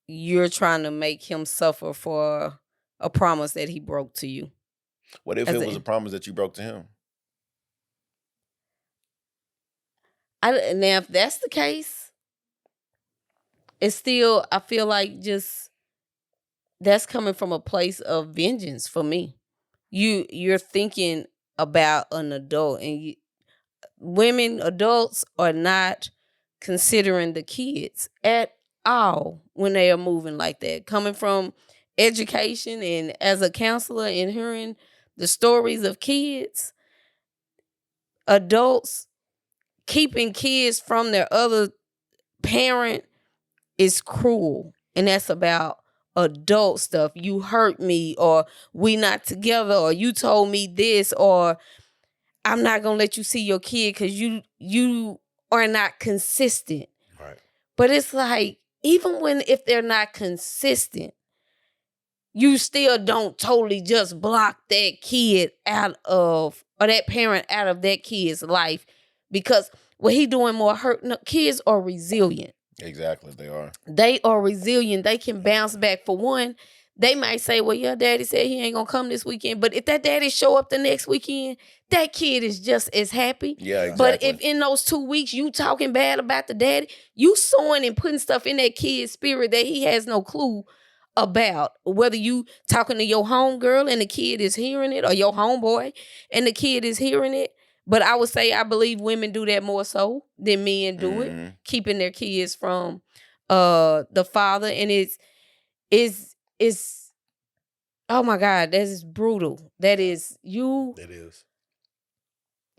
you're trying to make him suffer for a promise that he broke to you. What if As it was a in, promise that you broke to him? now if that's the case, it's still, I feel like just that's coming from a place of vengeance for me. You're thinking about an adult, and women, adults are not considering the kids at all when they are moving like that. Coming from education and as a counselor and hearing the stories of kids, adults keeping kids from their other parent is cruel. And that's about adult stuff. You hurt me, or we not together, or you told me this, or I'm not gonna let you see your kid because you are not consistent. Right. But it's like, even when if they're not consistent, you still don't totally just block that kid out of, or that parent out of that kid's life, because what he doing more hurt. No, kids are resilient. Exactly, they are. They are resilient. They can bounce back. For one, they might say, well, your daddy said he ain't gonna come this weekend. But if that daddy show up the next weekend, that kid is just as happy. Yeah, exactly. But if in those 2 weeks you talking bad about the daddy, you sowing and putting stuff in that kid's spirit that he has no clue about. Whether you talking to your homegirl and the kid is hearing it, or your homeboy and the kid is hearing it. But I would say I believe women do that more so than men do it, keeping their kids from the father. And it's oh my God, that is brutal. That is you. It is.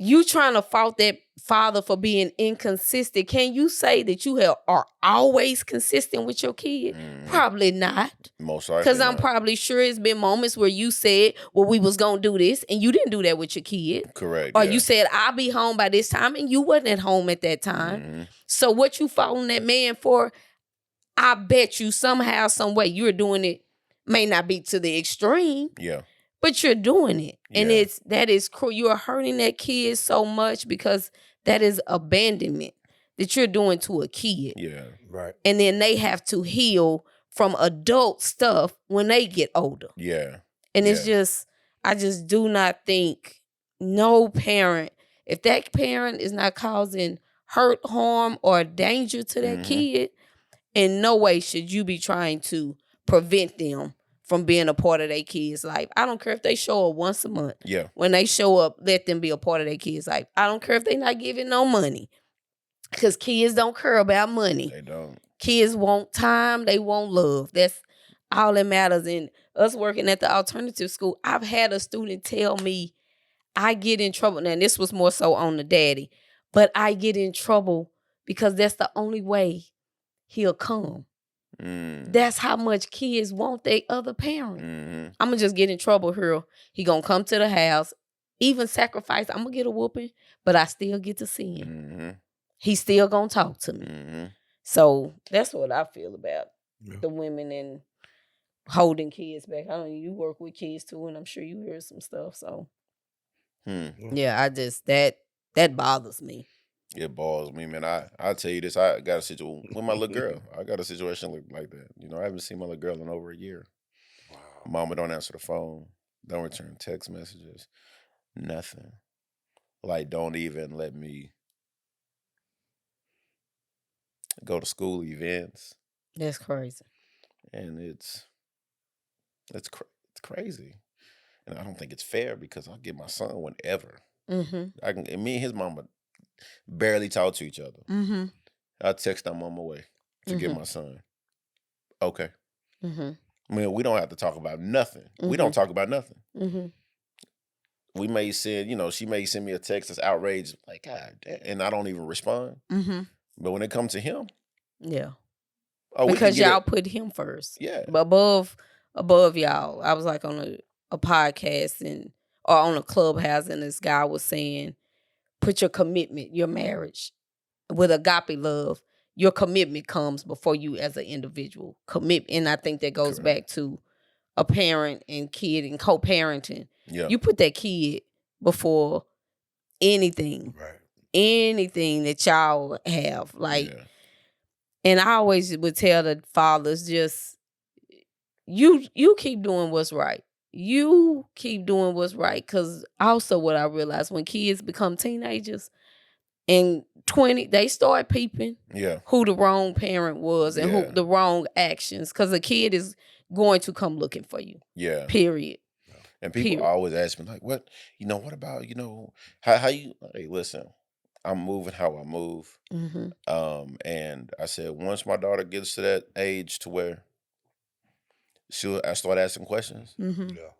You trying to fault that father for being inconsistent. Can you say that you are always consistent with your kid? Probably not. Most likely Because I'm not. probably sure it's been moments where you said, well, we was going to do this, and you didn't do that with your kid. Correct. Or yeah. you said, I'll be home by this time, and you wasn't at home at that time. So what you faulting that man for, I bet you somehow, some way, you're doing it, may not be to the extreme. Yeah. But you're doing it. And Yeah. that is cruel. You are hurting that kid so much, because that is abandonment that you're doing to a kid. Yeah. Right. And then they have to heal from adult stuff when they get older. Yeah. And it's just, I just do not think no parent, if that parent is not causing hurt, harm, or danger to that kid, in no way should you be trying to prevent them from being a part of their kids' life. I don't care if they show up once a month. Yeah. When they show up, let them be a part of their kids' life. I don't care if they're not giving no money, because kids don't care about money. They don't. Kids want time. They want love. That's all that matters. And us working at the alternative school, I've had a student tell me, I get in trouble. Now, this was more so on the daddy, but I get in trouble because that's the only way he'll come. That's how much kids want their other parent. I'm going to just get in trouble here. He going to come to the house, even sacrifice. I'm going to get a whooping, but I still get to see him. He's still going to talk to me. So that's what I feel about the women and holding kids back. I don't know, you work with kids too, and I'm sure you hear some stuff. So yeah, I just, that bothers me. It bothers me, man. I'll tell you this. I got a situation with my little girl. I got a situation like that. You know, I haven't seen my little girl in over a year. Wow. Mama don't answer the phone. Don't return text messages. Nothing. Like, don't even let me go to school events. That's crazy. And it's crazy. And I don't think it's fair, because I'll get my son whenever. I can. And me and his mama barely talk to each other. I text I'm on my way to get my son. Okay. I mean, we don't have to talk about nothing. We don't talk about nothing. we may send, she may send me a text that's outraged, like, God damn, and I don't even respond. Mm-hmm. But when it comes to him, Yeah. oh, we can Because get y'all it. put him first. Yeah. But above y'all, I was like on a podcast or on a clubhouse, and this guy was saying, put your commitment, your marriage with agape love. Your commitment comes before you as an individual. And I think that goes Correct. back to a parent and kid and co-parenting. Yeah. You put that kid before anything. Right. Anything that y'all have. Like, Yeah. and I always would tell the fathers, just you keep doing what's right. You keep doing what's right. Cause also what I realized, when kids become teenagers and 20, they start peeping Yeah. who the wrong parent was and Yeah. who the wrong actions. Cause a kid is going to come looking for you. Yeah. Period. And people Period. always ask me, like, what about, how you, hey, listen, I'm moving how I move. Mm-hmm. And I said, once my daughter gets to that age to where I start asking questions. Mm-hmm. Yeah.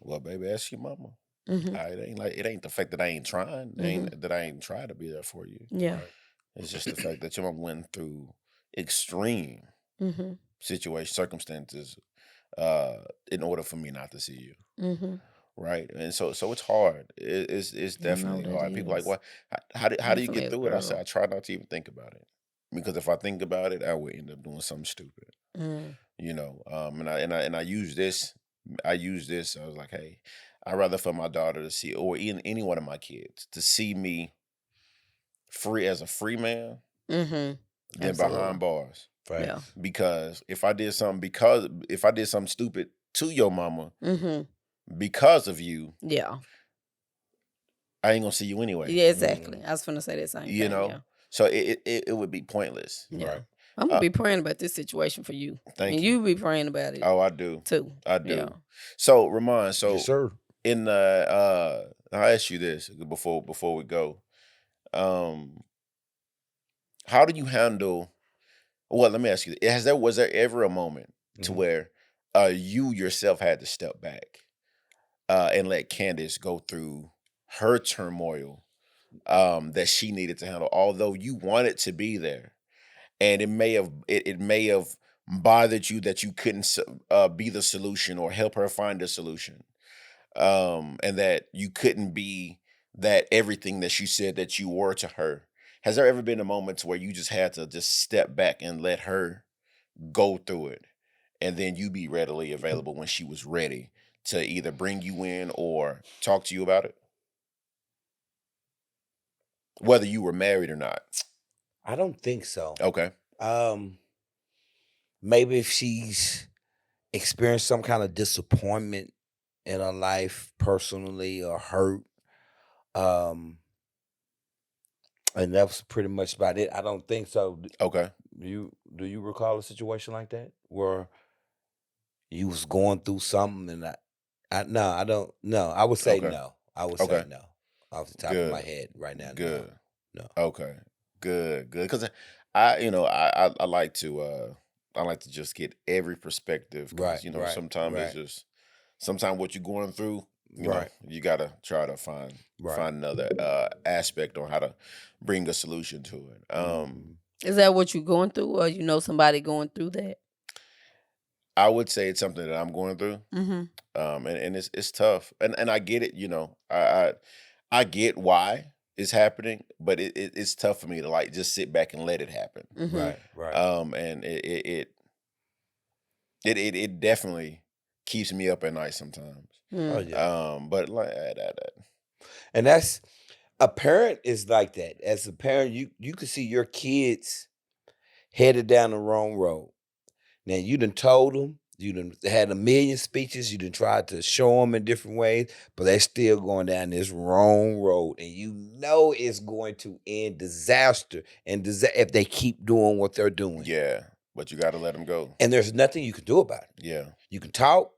Well, baby, ask your mama. Mm-hmm. It ain't the fact that I ain't trying. That I ain't trying to be there for you. Yeah. Right. It's just the fact that your mom went through extreme Mm-hmm. circumstances, in order for me not to see you. Mm-hmm. Right. And so it's hard. It's I know definitely that hard. People like, is. what? How do you Definitely get a through it? I said, girl. I try not to even think about it, because if I think about it, I would end up doing something stupid. Mm. And I use this. I was like, hey, I'd rather for my daughter to see, or even any one of my kids to see me free as a free man Mm-hmm. than Absolutely. behind bars. Right. Yeah. Because if I did something stupid to your mama Mm-hmm. because of you, Yeah. I ain't gonna see you anyway. Yeah, exactly. I was finna say the same thing. Yeah. So it would be pointless. Yeah. Right. I'm gonna be praying about this situation for you. Thank and you. be praying about it Oh, I do. too. I do. Yeah. So Ramon, Yes, sir. in the I'll ask you this before we go. How do you handle, well, let me ask you, was there ever a moment to Mhm. where you yourself had to step back and let Candace go through her turmoil that she needed to handle, although you wanted to be there, and it may have bothered you that you couldn't be the solution or help her find a solution, and that you couldn't be that everything that she said that you were to her. Has there ever been a moment where you just had to just step back and let her go through it, and then you be readily available when she was ready to either bring you in or talk to you about it, whether you were married or not? I don't think so. Okay. Maybe if she's experienced some kind of disappointment in her life personally or hurt, um, and that's pretty much about it. I don't think so. Okay. Do you recall a situation like that where you was going through something and no, I don't. No, I would say Okay. no. I would Okay. say no off the top of my Good. head right now. Good. No. Okay. Good. Because I like to just get every perspective, because Right. Right. sometimes it's Right. just sometimes what you're going through, Right. you gotta try to find Right. another aspect on how to bring a solution to it. Mhm. Is that what you're going through, or you know somebody going through that? I would say it's something that I'm going through. Mm-hmm. And it's tough, and I get it. I get why it's happening, but it's tough for me to like just sit back and let it happen. Mm-hmm. Right. Right. And it definitely keeps me up at night sometimes. Oh Mm. yeah. But like And that's a parent is like that. As a parent, you can see your kids headed down the wrong road. Now you done told them, you done had a million speeches, you done tried to show them in different ways, but they're still going down this wrong road, and you know it's going to end disaster and if they keep doing what they're doing. yeah, but you got to let them go. And there's nothing you can do about it. Yeah, You can talk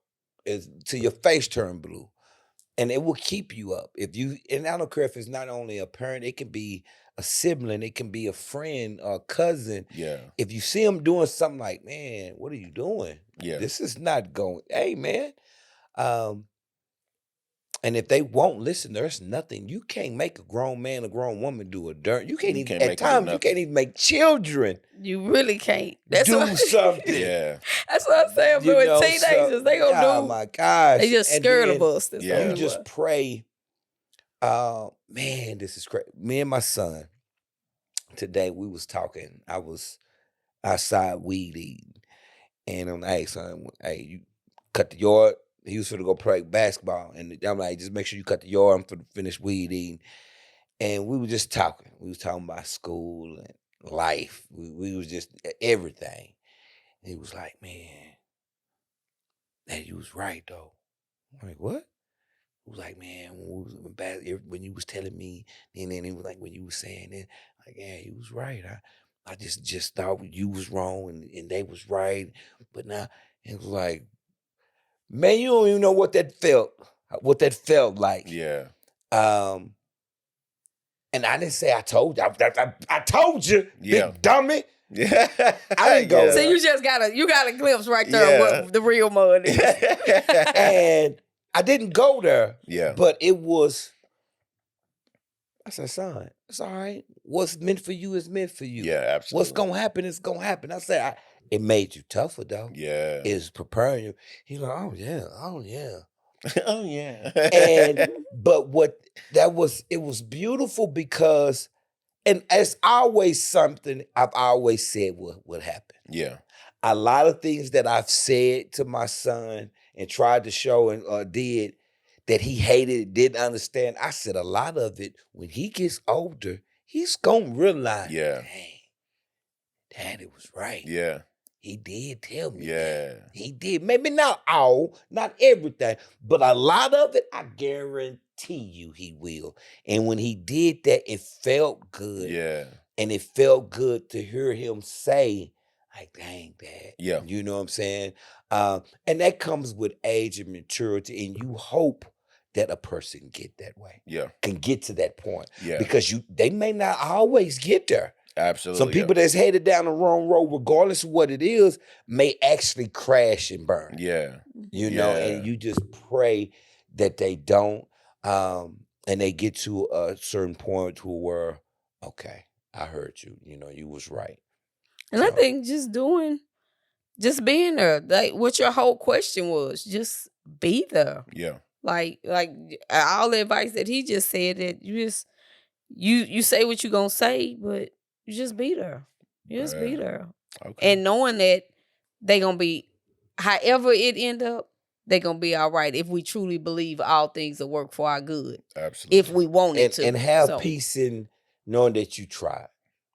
till your face turn blue. And it will keep you up. And I don't care if it's not only a parent, it can be a sibling, it can be a friend or a cousin. yeah, If you see them doing something like, man, what are you doing? yeah, This is not going, hey man. And if they won't listen, there's nothing. You can't make a grown man, a grown woman do a dirt. You can't You even, can't at make 'em do times, you nothing. can't even make children You really can't. do something. Yeah. That's what I'm saying. You But with know, teenagers, they gonna oh do. my gosh. They just And scared then of us. That's Yeah. all you it just was. pray. Man, this is crazy. Me and my son, today we was talking. I was outside weed eating. And I'm like, hey, son, hey, you cut the yard. He was finna go play basketball. And I'm like, just make sure you cut the yard. I'm finna finish weed eating. And we were just talking. We was talking about school and life. We was just everything. And he was like, man, that you was right, though. I'm like, what? He was like, man, when you was telling me, and then he was like, when you was saying it, like, yeah, you was right. I just thought you was wrong and they was right. But now it was like, man, you don't even know what that felt like. Yeah. And I didn't say I told you. I told you, Yeah. big dummy. Yeah. I didn't go Yeah. So there. you just got a glimpse right there Yeah. of what the real mud is. And I didn't go there. Yeah. But it was, I said, son, it's all right. What's meant for you is meant for you. Yeah, absolutely. What's going to happen is going to happen. I said, it made you tougher, though. Yeah. It's preparing you. He's like, oh, yeah. Oh yeah. And, but it was beautiful because, and it's always something I've always said would happen. Yeah. A lot of things that I've said to my son and tried to show and did that he hated, didn't understand. I said a lot of it, when he gets older, he's going to realize, Yeah. dang, Daddy was right. Yeah. He did tell me Yeah. that. He did. Maybe not all, not everything, but a lot of it, I guarantee you he will. And when he did that, it felt good. Yeah. And it felt good to hear him say, like, dang, Dad. Yeah. You know what I'm saying? And that comes with age and maturity. And you hope that a person get that way. Yeah. Can get to that point. Yeah. Because they may not always get there. Absolutely. Some people that's headed down the wrong road, regardless of what it is, may actually crash and burn. Yeah. You know, and you just pray that they don't, and they get to a certain point to where, okay, I heard you. You know, you was right. And I think just being there, like what your whole question was, just be there. Yeah. Like all the advice that he just said, that you just you say what you gonna say, but you just be there. You just be there. Okay. And knowing that they gonna be, however it end up, they gonna be all right if we truly believe all things will work for our good. Absolutely. If we want it to. And have peace in knowing that you tried.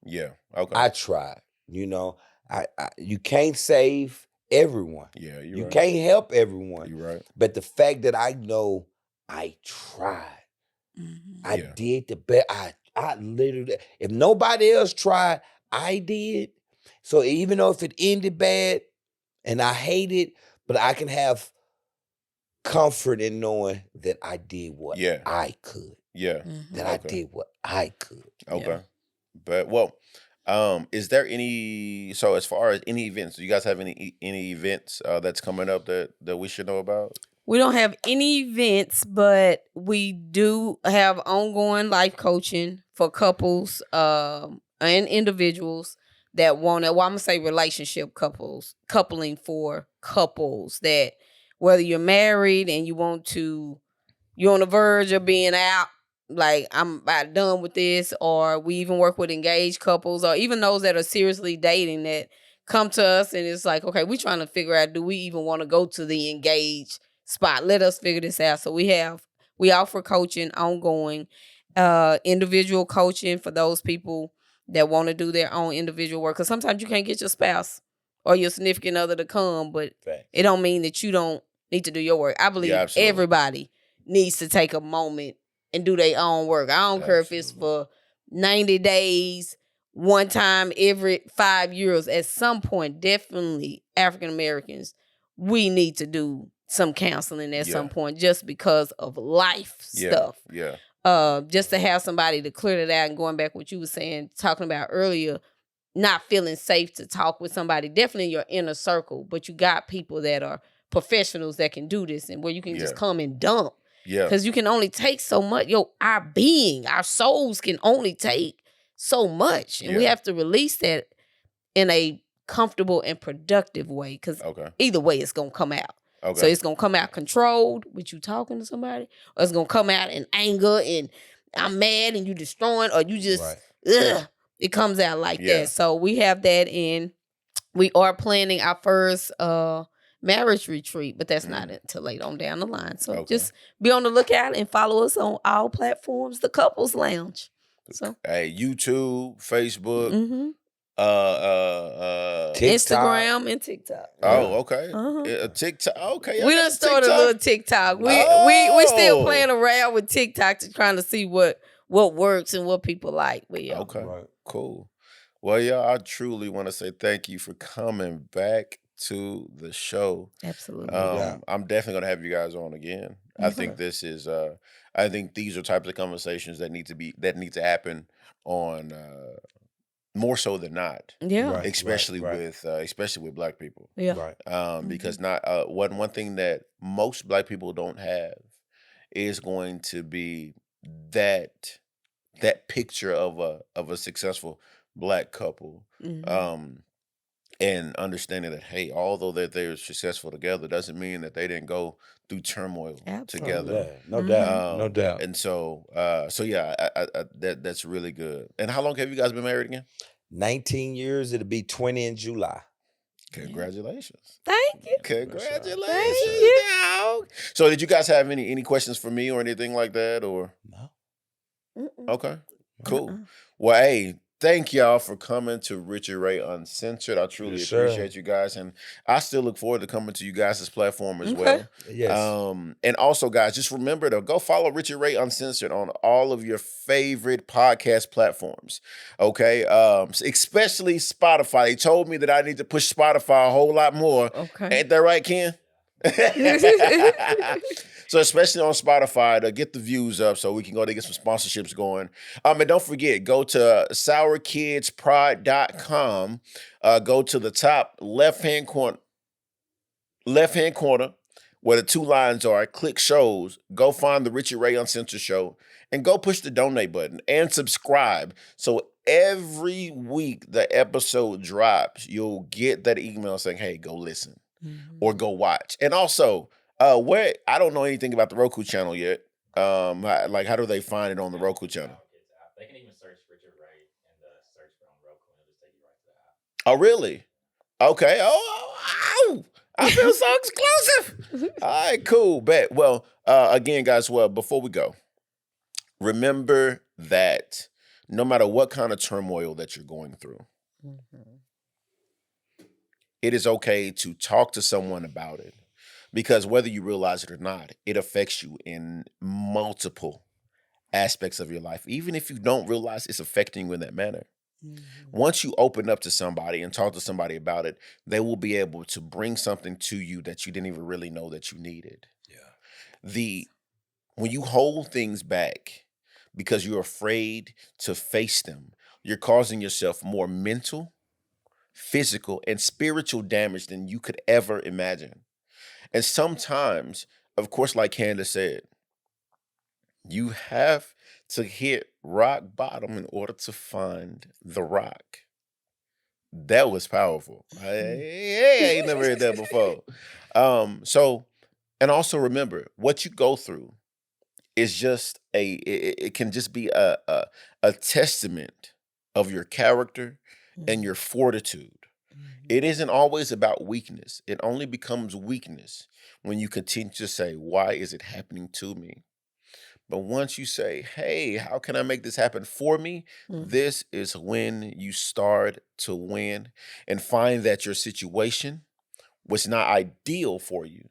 Yeah. Okay. I tried. You know, I you can't save everyone. Yeah, You right. can't help everyone. You're right. But the fact that I know I tried. I Yeah. did the best. I literally, if nobody else tried, I did. So even though if it ended bad and I hate it, but I can have comfort in knowing that I did what I could. Yeah. That I did what I could. Okay. Yeah. But is there any, so as far as any events, do you guys have any events that's coming up that we should know about? We don't have any events, but we do have ongoing life coaching for couples and individuals that want to, well, I'm going to say relationship coupling for couples that, whether you're married and you're on the verge of being out, like I'm about done with this, or we even work with engaged couples, or even those that are seriously dating that come to us and it's like, okay, we're trying to figure out, do we even want to go to the engaged spot? Let us figure this out. So we offer coaching ongoing, individual coaching for those people that want to do their own individual work. Because sometimes you can't get your spouse or your significant other to come, but it don't mean that you don't need to do your work. I believe everybody needs to take a moment and do their own work. I don't care if it's for 90 days, one time every 5 years. At some point, definitely African Americans, we need to do some counseling at some point, just because of life stuff. Yeah. Just to have somebody to clear it out, and going back what you were saying, talking about earlier, not feeling safe to talk with somebody, definitely in your inner circle, but you got people that are professionals that can do this, and where you can just come and dump Yeah. Because you can only take so much. Our being, our souls can only take so much. And we Yeah. have to release that in a comfortable and productive way. Because Okay. either way, it's going to come out. Okay. So it's going to come out controlled with you talking to somebody, or it's going to come out in anger and I'm mad and you destroying, or you just, it comes out like that. So we have that in. We are planning our first marriage retreat, but that's not until later on down the line. So just be on the lookout and follow us on all platforms, the Couples Lounge. So hey, YouTube, Facebook, TikTok. Instagram and TikTok. Oh, okay. TikTok. Okay. We done started a little TikTok. We still playing around with TikTok to trying to see what works and what people like. Okay. Right. Cool. Well, y'all, I truly want to say thank you for coming back to the show. Absolutely. I'm definitely gonna have you guys on again. I think this is I think these are types of conversations that need to happen on more so than not. Yeah. Especially with Black people. Yeah. Right. Because not one thing that most Black people don't have is going to be that picture of a successful Black couple. And understanding that, hey, although that they're successful together doesn't mean that they didn't go through turmoil together. No doubt. No doubt. And so yeah, that's really good. And how long have you guys been married again? 19 years. It'll be 20 in July. Congratulations. Thank you. Congratulations. Thank you. Dog. So did you guys have any questions for me or anything like that? Or No. Okay. Cool. Well, hey, thank y'all for coming to Richard Ray Uncensored. I truly appreciate you guys. And I still look forward to coming to you guys' platform as well. Yes. And also, guys, just remember to go follow Richard Ray Uncensored on all of your favorite podcast platforms. Okay. Especially Spotify. They told me that I need to push Spotify a whole lot more. Okay. Ain't that right, Ken? So especially on Spotify to get the views up so we can go to get some sponsorships going. And don't forget, go to sourkidspride.com. Go to the top left-hand corner where the two lines are. Click shows. Go find the Richard Ray Uncensored show and go push the donate button and subscribe. So every week the episode drops, you'll get that email saying, hey, go listen or go watch. And also, where I don't know anything about the Roku channel yet. How do they find it on the Roku channel? They can even search Richard Ray in the search bar on Roku, and it'll just take you right to the app. Oh, really? Okay. Oh, I feel so exclusive. All right, cool. Bet. Well, again, guys. Well, before we go, remember that no matter what kind of turmoil that you're going through, it is okay to talk to someone about it. Because whether you realize it or not, it affects you in multiple aspects of your life. Even if you don't realize it's affecting you in that manner. Once you open up to somebody and talk to somebody about it, they will be able to bring something to you that you didn't even really know that you needed. Yeah. When you hold things back because you're afraid to face them, you're causing yourself more mental, physical, and spiritual damage than you could ever imagine. And sometimes, of course, like Candace said, you have to hit rock bottom in order to find the rock. That was powerful. I ain't never heard that before. And also remember, what you go through is just it can just be a testament of your character and your fortitude. It isn't always about weakness. It only becomes weakness when you continue to say, why is it happening to me? But once you say, hey, how can I make this happen for me? This is when you start to win and find that your situation was not ideal for you.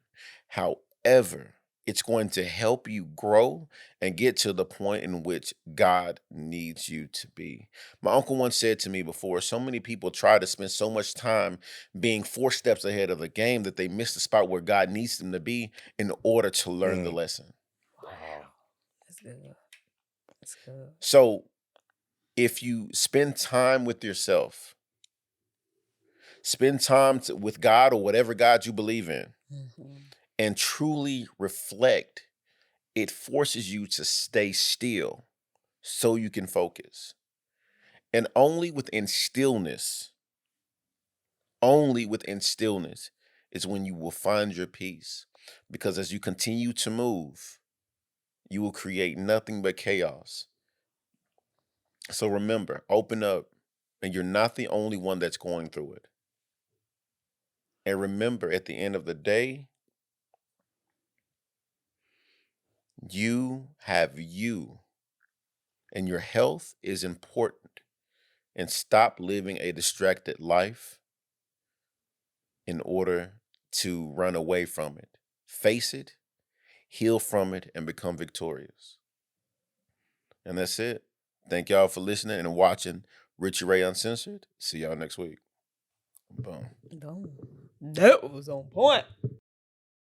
However, it's going to help you grow and get to the point in which God needs you to be. My uncle once said to me before, so many people try to spend so much time being 4 steps ahead of the game that they miss the spot where God needs them to be in order to learn the lesson. Wow. That's good. That's good. So if you spend time with yourself, spend time with God or whatever God you believe in, and truly reflect it forces you to stay still so you can focus. And only within stillness is when you will find your peace. Because as you continue to move, you will create nothing but chaos. So remember, open up, and you're not the only one that's going through it. And remember, at the end of the day, you have you, and your health is important. And stop living a distracted life in order to run away from it. Face it, heal from it, and become victorious. And that's it. Thank y'all for listening and watching Richie Ray Uncensored. See y'all next week. Boom. That was on point.